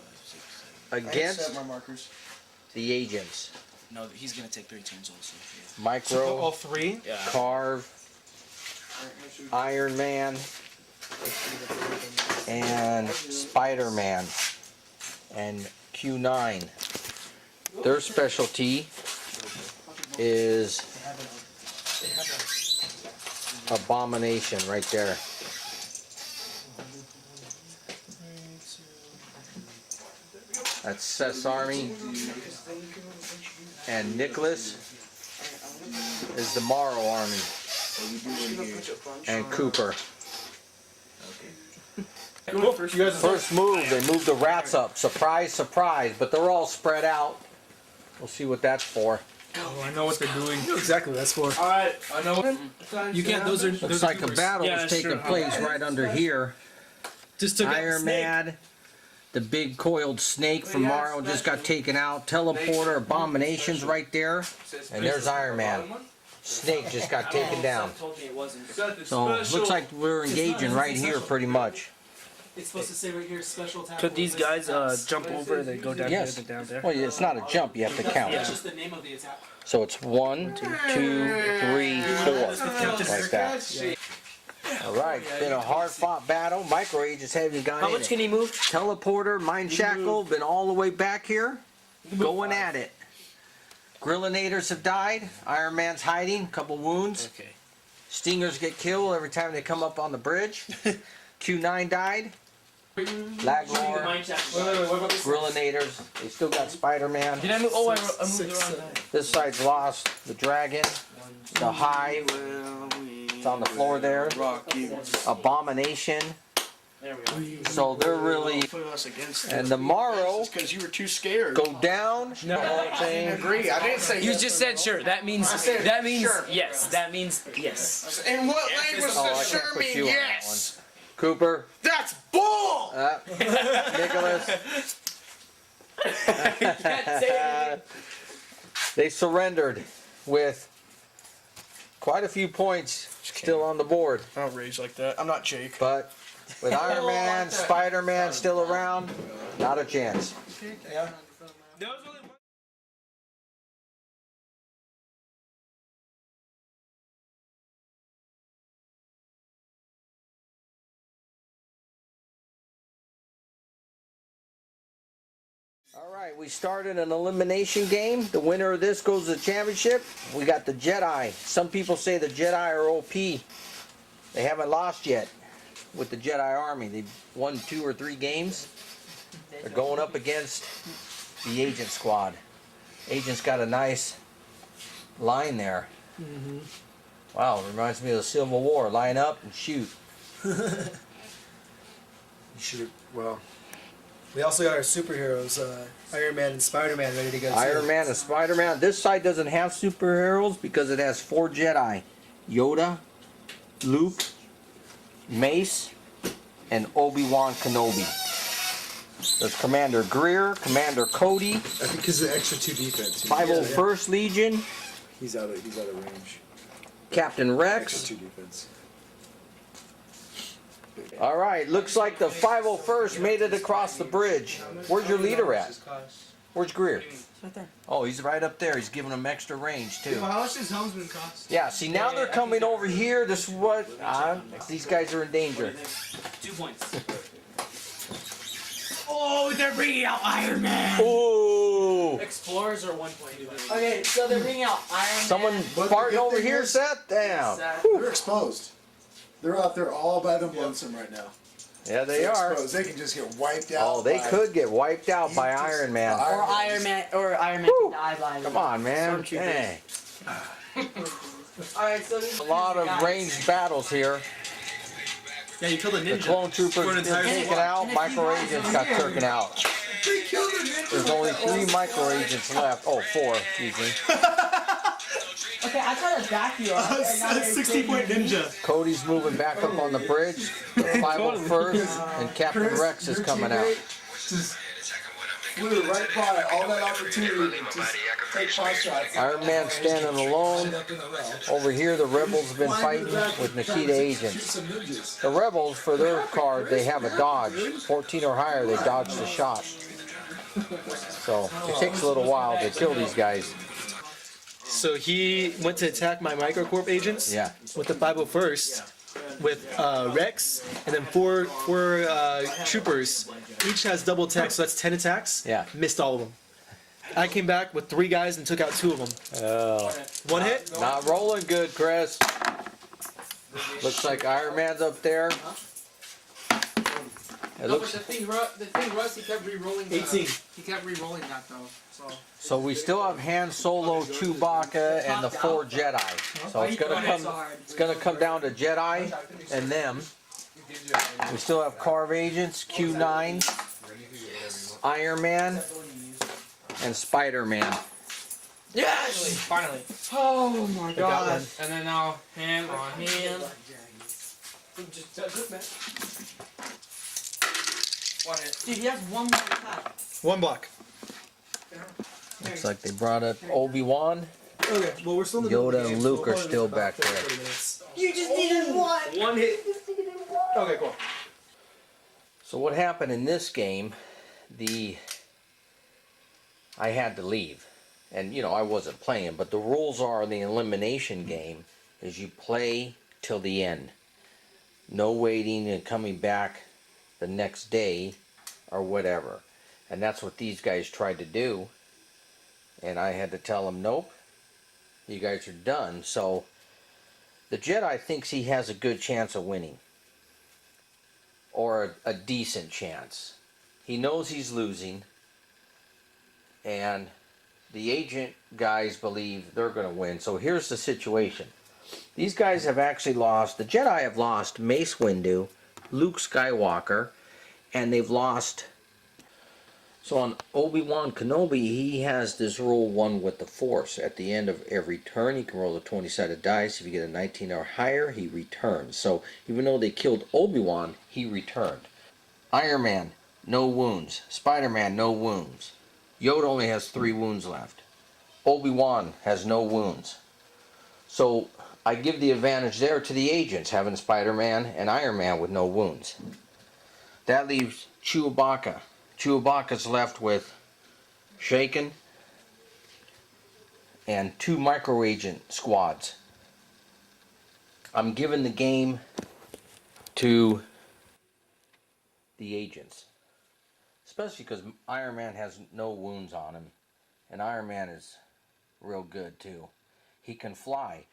Against my markers. the agents. No, he's gonna take 3 turns also. Micro, All 3? Yeah. Carve, Iron Man, and Spider-Man, and Q9. Their specialty is Abomination right there. That's Seth's army. And Nicholas is the Morrow army. And Cooper. First move, they move the rats up. Surprise, surprise. But they're all spread out. We'll see what that's for. Oh, I know what they're doing. I know exactly what that's for. Alright. I know what. You can't. Those are. Looks Those like are a battle Yeah, is taking sure. place right under here. Just took out the Iron snake. Man, the big coiled snake from Morrow just got taken out. Teleporter, Abomination's right there. And there's Iron Man. Snake just got taken down. Told me it wasn't. So looks like we're engaging right here pretty much. It's supposed to say right here, special attack. Could these guys jump over? They go down Yes. here, then down there. Well, it's not a jump, you have to count. That's just the name of the attack. So it's 1, 2, 3, 4. Like that. Alright, been a hard fought battle. Micro Ages haven't got How in much it. can he move? Teleporter, Mind Shackle, been all the way back here. Going at it. Grillinators have died. Iron Man's hiding, couple wounds. Okay. Stingers get killed every time they come up on the bridge. Q9 died. Laglor, Grillinators. They still got Spider-Man. Did I move? Oh, I moved the wrong guy. This side's lost. The Dragon. The Hive. It's on the floor there. Abomination. There we go. So they're really. Put us against And the Morrow because you were too scared. go down. No. The whole I thing. agree. I didn't say You yes. just said sure. That means said sure. yes. That means yes. And what language Oh, I does can't sure put mean you on that yes? one. Cooper. That's bull! Nicholas. Can't say anything. They surrendered with quite a few points still on the board. I don't rage like that. I'm not Jake. But with Iron Man, Spider-Man still around, not a chance. Alright, we started an elimination game. The winner of this goes to the championship. We got the Jedi. Some people say the Jedi are OP. They haven't lost yet with the Jedi army. They've won 2 or 3 games. They're going up against the Agent squad. Agent's got a nice line there. Wow, it reminds me of the Civil War. Line up and shoot. Well, we also got our superheroes, Iron Man and Spider-Man, ready to go. Iron Man and Spider-Man. This side doesn't have superheroes because it has 4 Jedi. Yoda, Luke, Mace, and Obi-Wan Kenobi. There's Commander Greer, Commander Cody, I think because of the extra 2 defense. 501st Legion, He's out of range. Captain Rex. Extra 2 defense. Alright, looks like the 501st made it across the bridge. Where's your leader at? Where's Greer? Right there. Oh, he's right up there. He's giving him extra range too. How much does helmsman cost? Yeah, see now they're coming over here. This is what these guys are in danger. 2 points. Oh, they're bringing out Iron Man. Ooh! Explorers are 1 point. Okay, so they're bringing out Iron Man. Someone farting over here, Seth? Damn. They're exposed. They're out there all by them lonesome right now. Yeah, they They're are. exposed. They can just get wiped out. Oh, they by- could get wiped out by Iron Man. Or Iron Man, or Iron Man can die by. Come on, man. Dang. Alright, so these A lot of ranged battles here. Yeah, you killed a The ninja. clone troopers For an get entire taken out. Micro agents got taken out. They killed the ninja. There's only 3 micro agents left. Oh, 4, excuse me. Okay, I tried to back you up. and now they're 60-point taking me. ninja. Cody's moving back up on the bridge. The 501st and Captain Rex is coming out. Just flew right by all that opportunity to just take 5 shots. Iron Man standing alone. Over here, the Rebels have been fighting with Nikita agents. The Rebels, for their card, they have a dodge. 14 or higher, they dodge the shot. So it takes a little while to kill these guys. So he went to attack my Microcorp agents. Yeah. With the 501st, with Rex, and then four troopers. Each has double attacks, so that's 10 attacks. Yeah. Missed all of them. I came back with 3 guys and took out 2 of them. Oh, 1 hit. not Not rolling good, Chris. Looks like Iron Man's up there. It No, looks. but the thing, Russ, he kept re-rolling. 18. He kept re-rolling that though. So. So we still have Han Solo, Chewbacca, and the 4 Jedi. So it's gonna come. It's gonna come down to Jedi and them. We still have Carve Agents, Q9, Iron Man, and Spider-Man. Yes! Finally. Oh my god. And then now, hand on hand. One hit. Dude, he has one more attack. One block. Looks like they brought up Obi-Wan. Okay, well we're still in the middle of Yoda the game, and so Luke we'll are probably still lose back about there. 30 minutes. You just needed one. One hit. Okay, cool. So what happened in this game, I had to leave. And you know, I wasn't playing, but the rules are in the elimination game is you play till the end. No waiting and coming back the next day or whatever. And that's what these guys tried to do. And I had to tell them, nope, you guys are done. So the Jedi thinks he has a good chance of winning. Or a decent chance. He knows he's losing. And the agent guys believe they're going to win. So here's the situation. These guys have actually lost, the Jedi have lost Mace Windu, Luke Skywalker, and they've lost. So on Obi-Wan Kenobi, he has this rule 1 with the Force. At the end of every turn, he can roll a 20-sided dice. If you get a 19 or higher, he returns. So even though they killed Obi-Wan, he returned. Iron Man, no wounds. Spider-Man, no wounds. Yoda only has 3 wounds left. Obi-Wan has no wounds. So I give the advantage there to the agents, having Spider-Man and Iron Man with no wounds. That leaves Chewbacca. Chewbacca's left with Shaken and 2 micro-agent squads. I'm giving the game to the agents. Especially because Iron Man has no wounds on him. And Iron Man is real good too. He can fly.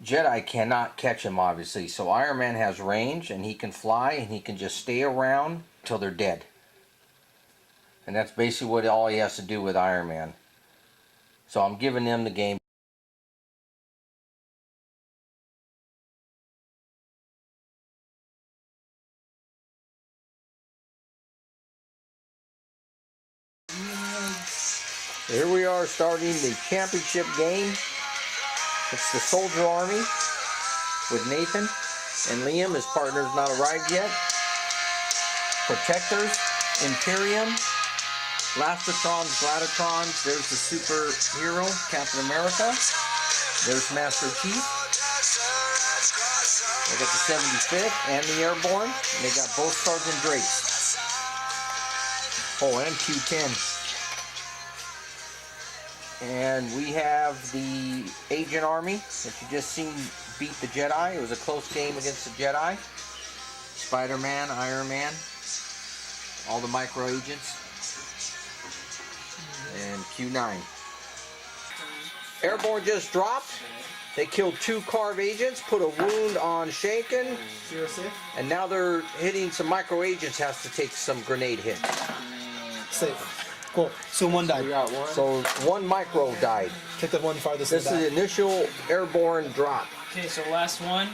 Jedi cannot catch him obviously. So Iron Man has range and he can fly and he can just stay around till they're dead. And that's basically what all he has to do with Iron Man. So I'm giving them the game. Here we are starting the championship game. It's the Soldier Army with Nathan and Liam. His partner's not arrived yet. Protectors, Imperium, Blastotrons, Gladiatrons. There's the superhero, Captain America. There's Master Chief. They got the 75th and the Airborne. And they got both Sergeant Drakes. Oh, and Q10. And we have the Agent Army that you just seen beat the Jedi. It was a close game against the Jedi. Spider-Man, Iron Man, all the micro agents, and Q9. Airborne just dropped. They killed 2 Carve agents, put a wound on Shaken, and now they're hitting some micro agents. Has to take some grenade hits. Safe. Cool. So one died. So 1 micro died. Take that one farthest. This is the initial airborne drop, Okay, so last one.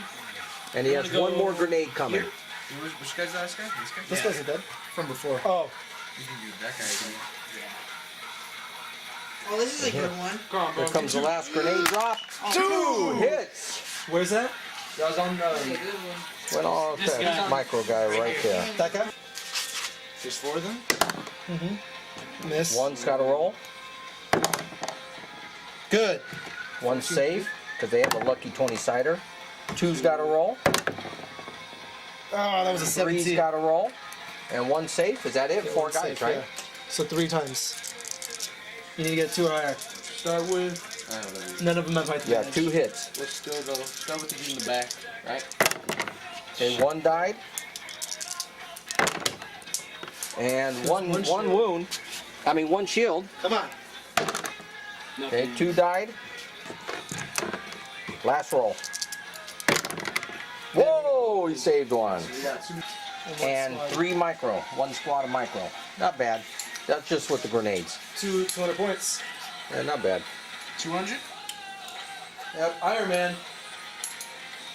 and he has 1 more grenade coming. Which guy's the last guy? This guy? This guy's dead. From before. Oh. You can do that guy again. Oh, this is a good one. Come on, bro. Here comes the last grenade drop. 2 hits. Where's that? That was on This is a good one. Went off This that guy. micro guy right there. That guy? There's 4 of them? Miss. 1's got to roll. Good. 1 save because they have a lucky 20-sider. 2's got to roll. Oh, that was a 3's 17. got to roll. And 1 safe. Is that it? 4 guys, Safe, right? yeah. So 3 times. You need to get 2 or higher. Start with. I don't know. None of them have height Yeah, advantage. 2 hits. Let's still go. Start with the dude in the back, right? Okay, 1 died. And one wound. I mean, 1 shield. Come on. Okay, 2 died. Last roll. Whoa, he saved one. And 3 micro. 1 squad of micro. Not bad. That's just with the grenades. 200 points. Yeah, not bad. 200? Yep, Iron Man.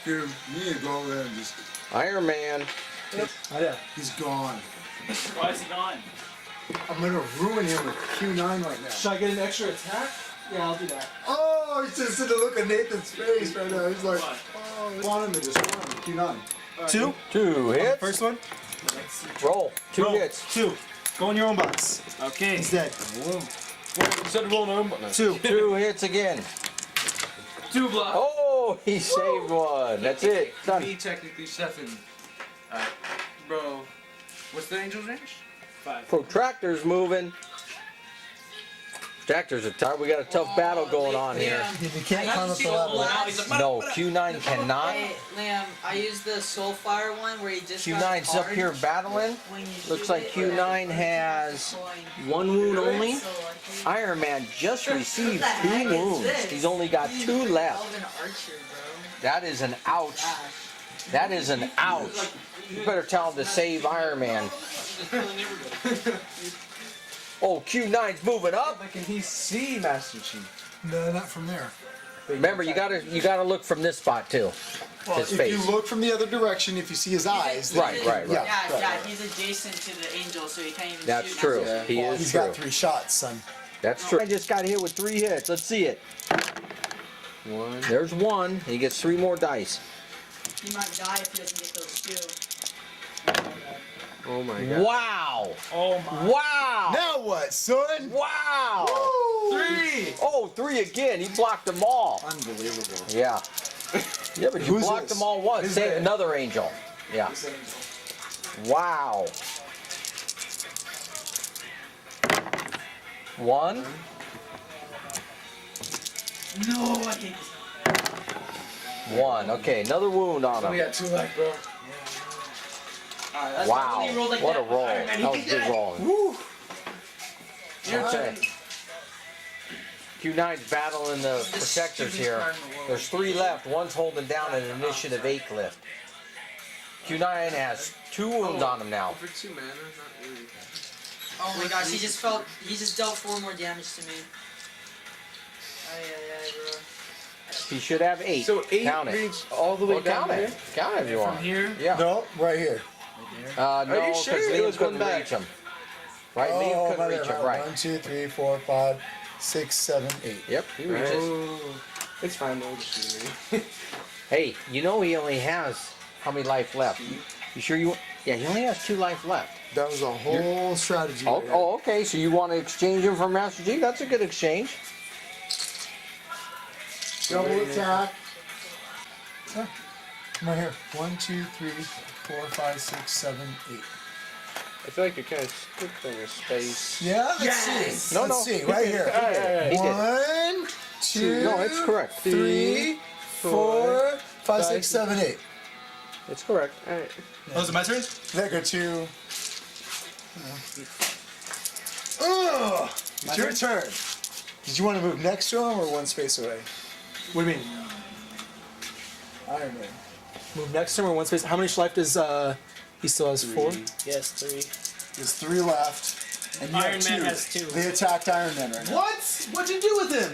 Dude, you need to go over there and just. Iron Man. Oh yeah. He's gone. Why is he gone? I'm gonna ruin him with Q9 right now. Should I get an extra attack? Yeah, I'll do that. Oh, he's just in the look of Nathan's face right now. He's like, oh, I want him to destroy him. Q9. 2. 2 hits. First one. Roll. 2 Roll. hits. 2. Go in your own box. Okay. He's dead. Instead of rolling my own button. 2. 2 hits again. 2 blocks. Oh, he saved one. That's it. Done. Me technically 7. Alright, bro. What's the angel's range? 5. Protractor's moving. Protractors are tired. We got a tough battle going on here. Liam, You can't climb up the ladder. No, Q9 cannot. Hey, Liam, I used the Soulfire one where he just Q9's got up here orange battling. when you Looks shoot like it, Q9 but has coin. 1 wound only. So lucky. Iron Man just received What the 2 heck is wounds. this? He's only got 2 left. Elven Archer, bro. That is an ouch. Gosh. That is an ouch. You better tell him to save Iron Man. Oh, Q9's moving up. But can he see Master Chief? No, not from there. Remember, you gotta look from this spot too. Well, His if face. you look from the other direction, if you see his eyes, then Right, you can- right, right. Yeah, right. he's adjacent to the angel, so he can't even That's shoot. true. That's He Well, is he's true. got 3 shots, son. That's true. I just got hit with 3 hits. Let's see it. 1. There's 1. He gets 3 more dice. He might die if he doesn't get those 2. Oh my god. Wow! Oh my. Wow! Now what, son? Wow! 3! Oh, 3 again. He blocked them all. Unbelievable. Yeah. Yeah, but you Who's blocked this? them all once. Who's Save that? another angel. Yeah. Wow. 1. No, I hate this. 1. Okay, another wound on Only him. got 2 left, bro. Alright, that's Wow. when he rolled like What a that. roll. Iron Man, he That was did a good that. roll. Okay. Q9's battling the protectors here. There's 3 left. One's holding down an initiative 8 lift. Q9 has 2 wounds on him now. For 2 mana, not really. Oh my gosh, he just dealt 4 more damage to me. Ay, bro. He should have 8. So 8 Count it. reach all the way Well, down count here? it. Count it if you want. From here? Yeah. No, right here. No, you because sure? It Liam was going couldn't back. reach him. Right? Liam couldn't reach him. Right. 1, 2, 3, 4, 5, 6, 7, 8. Yep, he reaches. Oh, it's fine, though. Just shoot me. Hey, you know he only has how many life left? You sure you? Yeah, he only has 2 life left. That was a whole strategy. Oh, right there. oh, okay. So you want to exchange him for Master Chief? That's a good exchange. Double attack. Huh. Come right here. 1, 2, 3, 4, 5, 6, 7, 8. I feel like you're kind of strict on your space. Yeah, let's see. No, let's no. see. Right here. He did. 1, 2, No, it's correct. 3, 4, 5, 6, 7, 8. It's correct. Alright. Oh, is it my turn? That go to. Ugh! It's your turn. Did you want to move next to him or 1 space away? What do you mean? Iron Man. Move next to him or 1 space? How many life does he still has 4? Yes, 3. There's 3 left. And you Iron have Man 2. has 2. They attacked Iron Man right now. What? What'd you do with him?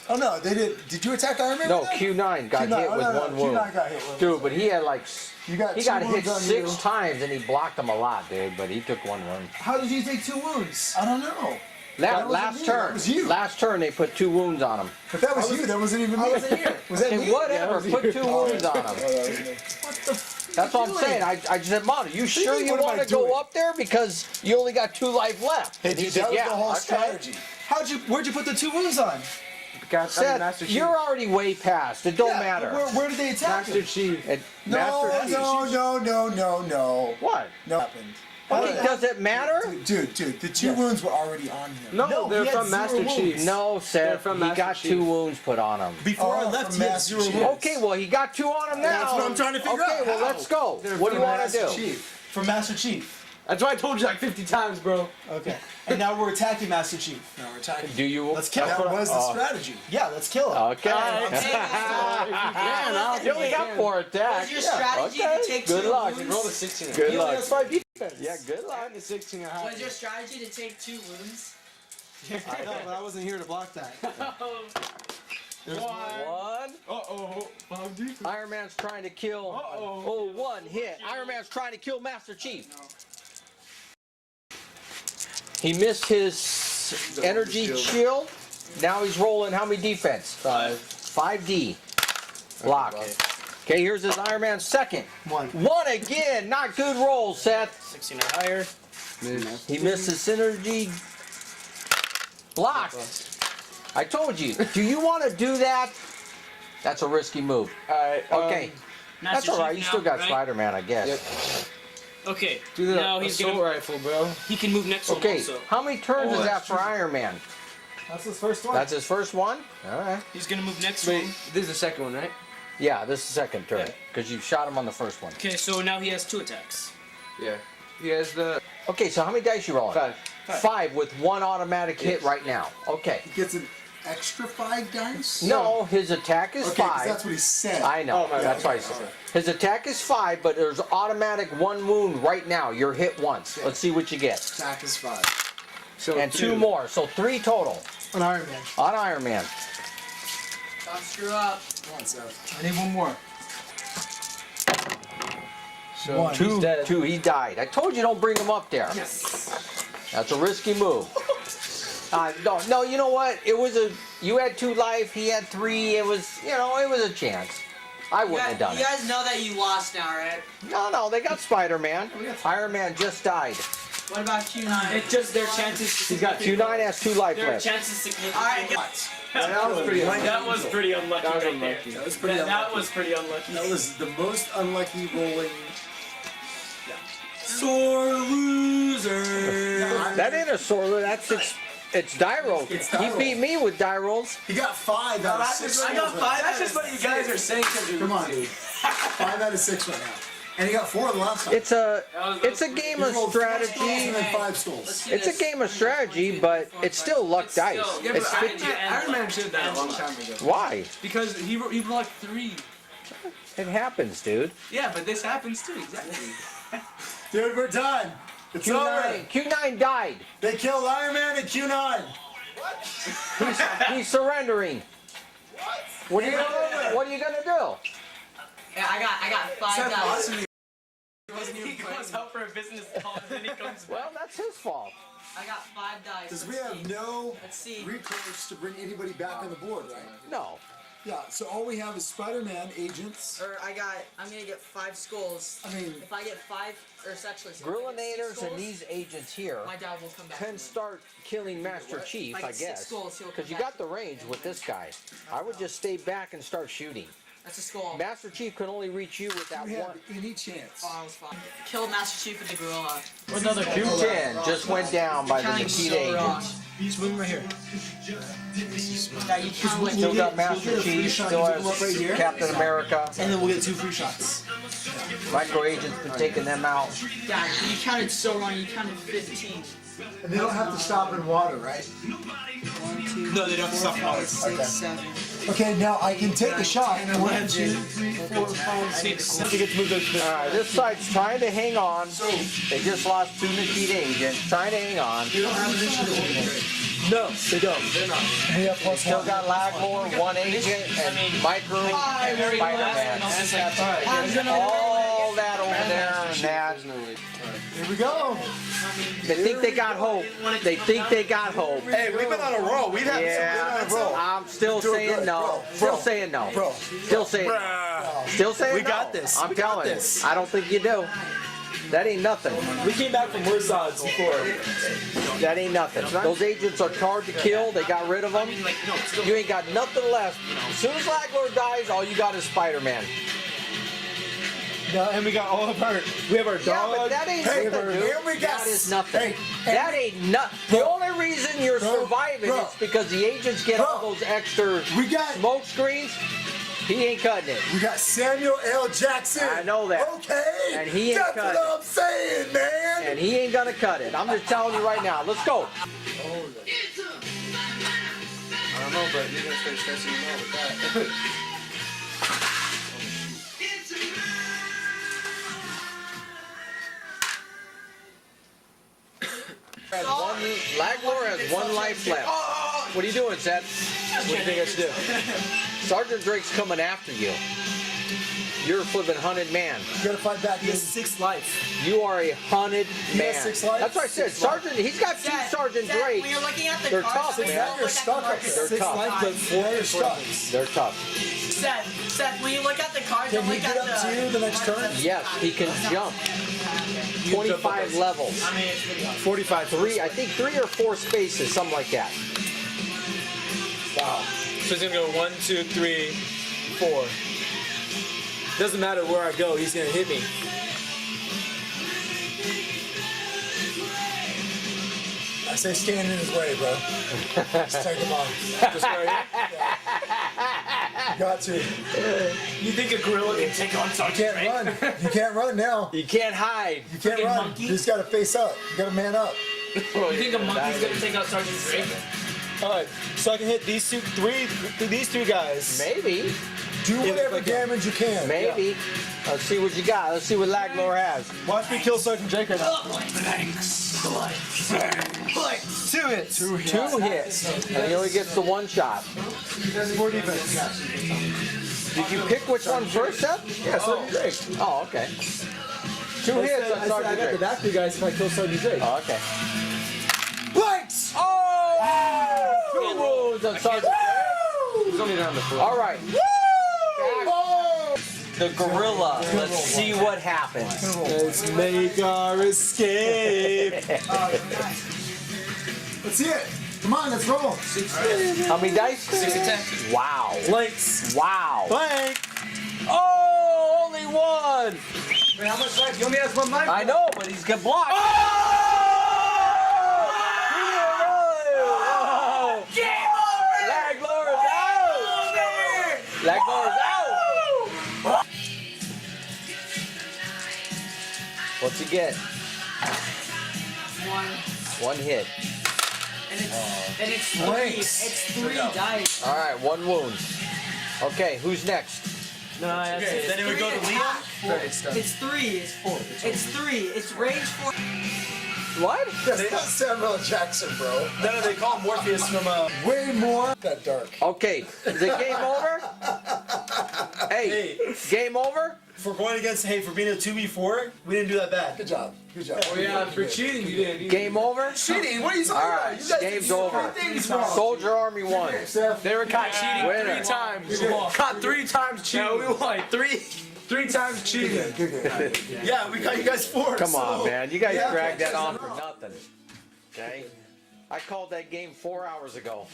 Oh no, they did. Did you attack Iron Man? No, with that? Q9 got Q9, hit oh, with no, 1 Q9 wound. got hit with Dude, but he had like You got he 2 got hit wounds on 6 you. times and he blocked them a lot, dude. But he took 1 wound. How did you take 2 wounds? I don't know. That wasn't Last me, turn. that was you. Last turn they put 2 wounds on him. But that was you. That wasn't even me. I wasn't here. Was that Okay, me? whatever. Put 2 wounds on him. Oh, that was me. What the f*** That's what I'm doing? saying. I just said, Mom, you sure think, you what am want I to go doing? up there because you only got 2 life left? Hey, And he dude, said, that was yeah, the whole okay. strategy. Where'd you put the 2 wounds on? Seth, you're already way past. It don't Yeah, matter. Where did they attack Master him? Chief. No, no. What? No happened. Okay, does it matter? Dude, the 2 wounds were already on him. No, they're he had from 0 Master wounds. Chief. No, Seth. from He Master got Chief. 2 wounds put on him. Before I Oh, left, from he had Master 0 Chief. wounds. Okay, well, he got 2 on him now. That's what I'm trying to figure okay, out. well, How? let's go. They're What do from you want to Master do? Chief. From Master Chief. That's why I told you like 50 times, bro. Okay. And now we're attacking Master Chief. Now we're attacking. Do you? Let's kill That him. was the strategy. Yeah, let's kill him. Okay. You only got 4 attacks. What's your strategy okay. to take Good 2 luck. wounds? Roll a 16. Good He luck. only has 5 defense. Yeah, good luck. The 16 and a half. What's your strategy to take 2 wounds? I know, but I wasn't here to block that. There's one. Uh-oh. Iron Man's trying to kill. Uh-oh. Oh, 1 hit. Iron Man's trying to kill Master Chief. He missed his energy shield. Now he's rolling how many defense? 5D. Block. Okay, here's his Iron Man second. 1. 1 again. Not good roll, Seth. 16 or higher. He missed his synergy. Blocked. I told you. Do you want to do that? That's a risky move. Alright. Okay. That's Master all right. Chief You now, still got right? Spider-Man, I guess. Okay. Do the now he's assault gonna. rifle, bro. He can move next one Okay. also. How many turns is that for Iron Man? That's his first one. That's his first one? All right. He's gonna move next Wait, one. this is the second one, right? Yeah, this is the second turn. Because you shot him on the first one. Okay, so now he has 2 attacks. Yeah. He has the Okay, so how many dice you rolling? 5. 5 with 1 automatic hit right now. Okay. He gets an extra 5 dice? No, his attack is Okay, 'cause 5. that's what he said. I know. Oh, my That's bad. why I said. His attack is 5, but there's automatic 1 wound right now. You're hit once. Let's see what you get. Attack is 5. So And 3. 2 more, so 3 total An Iron Man. on Iron Man. Don't screw up. Come on, Seth. I need 1 more. So 1. he's dead. 2, he died. I told you don't bring him up there. That's a risky move. No, you know what? It was you had 2 life, he had 3. It was, it was a chance. I wouldn't have done You it. guys know that you lost now, right? No, they got Spider-Man. Iron Man just died. What about Q9? It's just their chances. He's got Q9 has 2 life Their left. chances significant. Alright, That was pretty unlucky. That was pretty unlucky That was right unlucky. there. That was pretty That unlucky. was pretty unlucky. That was the most unlucky rolling. Sore loser. That ain't a sore. It's die rolls. It's die He beat rolls. me with die rolls. He got 5 out of 6. I got 5. That's just what you guys are saying. Come on, dude. 5 out of 6 right now. And he got 4 the last time. It's a game He of rolled 4 skulls strategy. and then 5 skulls. It's a game of strategy, but it's still luck dice. Yeah, but It's Iron Man should have done it a long time ago. Why? Because he blocked 3. It happens, dude. Yeah, but this happens too. Exactly. Dude, we're done. It's over. Q9 died. They killed Iron Man and Q9. He's surrendering. What are you gonna do? Yeah, I got 5 dice. He goes out for a business call and then he comes back. Well, that's his fault. I got 5 dice. Because we Let's have see. no Let's see. recourse to bring anybody back on the board, right? No. Yeah, so all we have is Spider-Man agents. Or I'm gonna get 5 skulls. I mean, If I get 5, or it's actually if I get 6 Grillinators and skulls, these agents here my dad will come back. can to me. start killing Master Chief, If I I get 6 guess. skulls, he'll come Because you back got the range with this guy. I would just stay back and start shooting. That's a skull. Master Chief can only reach you with that do we have one. any chance? Oh, I was fine. Killed Master Chief with the gorilla. Another Q10 just went down by the Counting Nikita so wrong. agents. Swing right here. That you count with Still got Master Chief, still has Captain America. And then we'll get 2 free shots. Micro agents been taking them out. Dad, you counted so wrong. You counted 15. And they don't have to stop in water, right? 1, 2, No, they don't have to stop in water. 6, 7. Okay, now I can take a shot. 1, 2, 3, 4, 5, 6. You get to move those. Alright, this side's trying to hang on. They just lost 2 Nikita agents. Trying to hang on. No, they don't. Still got Lagmore, 1 agent, and Micro, and Spider-Man. All that over there and that. Here we go. They think they got hope. They think they got hope. Hey, we've been on a roll. We've had Yeah, some good I'm still saying good, no. bro. Still saying no. Bro. Still saying no. Still saying We no. got this. I'm We got telling you. this. I don't think you do. That ain't nothing. We came back from worse odds before. That ain't nothing. Those agents are hard to kill. They got rid of them. You ain't got nothing left. As soon as Lagmore dies, all you got is Spider-Man. No, and we got all of our. We have our Yeah, dog. but that ain't Hey, nothing, dude. here we go. That is nothing. Hey, That ain't nothing. The only reason you're Bro, surviving bro. is because the agents get all Bro. those extra We got- smoke screens. He ain't cutting it. We got Samuel L. Jackson. I know that. Okay. And he ain't That's cut what it. I'm saying, man. And he ain't gonna cut it. I'm just telling you right now. Let's go. I don't know, but you're gonna start stressing him out with that. Laglor has one life left. What are you doing, Seth? What do you think I should do? Sergeant Drake's coming after you. You're a flipping hunted man. You gotta fight back. He has 6 life. You are a hunted He man. has 6 life? That's what I said. Sergeant, he's got 2 Sergeant When Drakes. you're looking at the They're cards, tough, make man. sure Now you you're look at the stuck up cards. there. They're 6 tough. life, but 4 Now you're stuck. They're tough. Seth, when you look at the cards, Can don't he look get at up to you the next turn? Yes, he can jump. 25 levels. I mean, it's pretty awesome. 45. 3, I think 3 or 4 spaces, something like that. Wow. So he's gonna go 1, 2, 3, 4. Doesn't matter where I go, he's gonna hit me. I say stand in his way, bro. Just take him on. Just right here. You got to. You think a gorilla can take on You Sergeant can't Drake? run. You can't run now. You can't hide. You can't run. monkey. You just gotta face up. You gotta man up. You think a monkey's gonna take out Sergeant Drake? Alright, so I can hit these 3 guys. Maybe. Do whatever damage you can. Maybe. Let's see what you got. Let's see what Laglor has. Watch me kill Sergeant Drake right now. 2 hits. 2 hits. And he only gets the 1 shot. 4 defense. Did you pick which one first, Seth? Yeah, Sergeant Drake. Oh, okay. 2 hits on I Sergeant got the Drake. back 3 guys if I kill Sergeant Drake. Oh, okay. Blanks! Oh! 2 wounds on Sergeant Drake. He's only down to 4. All right. The gorilla. Let's see what happens. Let's make our escape. Let's see it. Come on, let's roll. How many dice? 6 and 10. Wow. Blanks. Wow. Blank. Oh, only 1. Wait, how much life? He only has 1 life. I know, but he's got blocked. Oh! Game over! Laglor is out. Laglor is out. What's he get? 1. 1 hit. And it's 3. Blanks. It's 3 dice. All right, 1 wound. Okay, who's next? No, that's Okay, it. then it would go to Liam. It's 3. It's 4. It's 3. It's range 4. What? That's not Samuel L. Jackson, bro. No, they call him Morpheus from Way more that dark. Okay, is it game over? Hey, game over? For going against, for being a 2v4, we didn't do that bad. Good job. Good job. Oh yeah, for cheating you did. Game over? Cheating? What are you All talking right, about? You guys game's did so over. many things wrong. Soldier Army won. Seth. They were caught cheating Winner. 3 times. Caught 3 times cheating. No, we won 3. 3 times cheating. Good game. Yeah, we got you guys 4. Come on, man. You guys Yeah, dragged that that's on for nothing. Okay? I called that game 4 hours ago.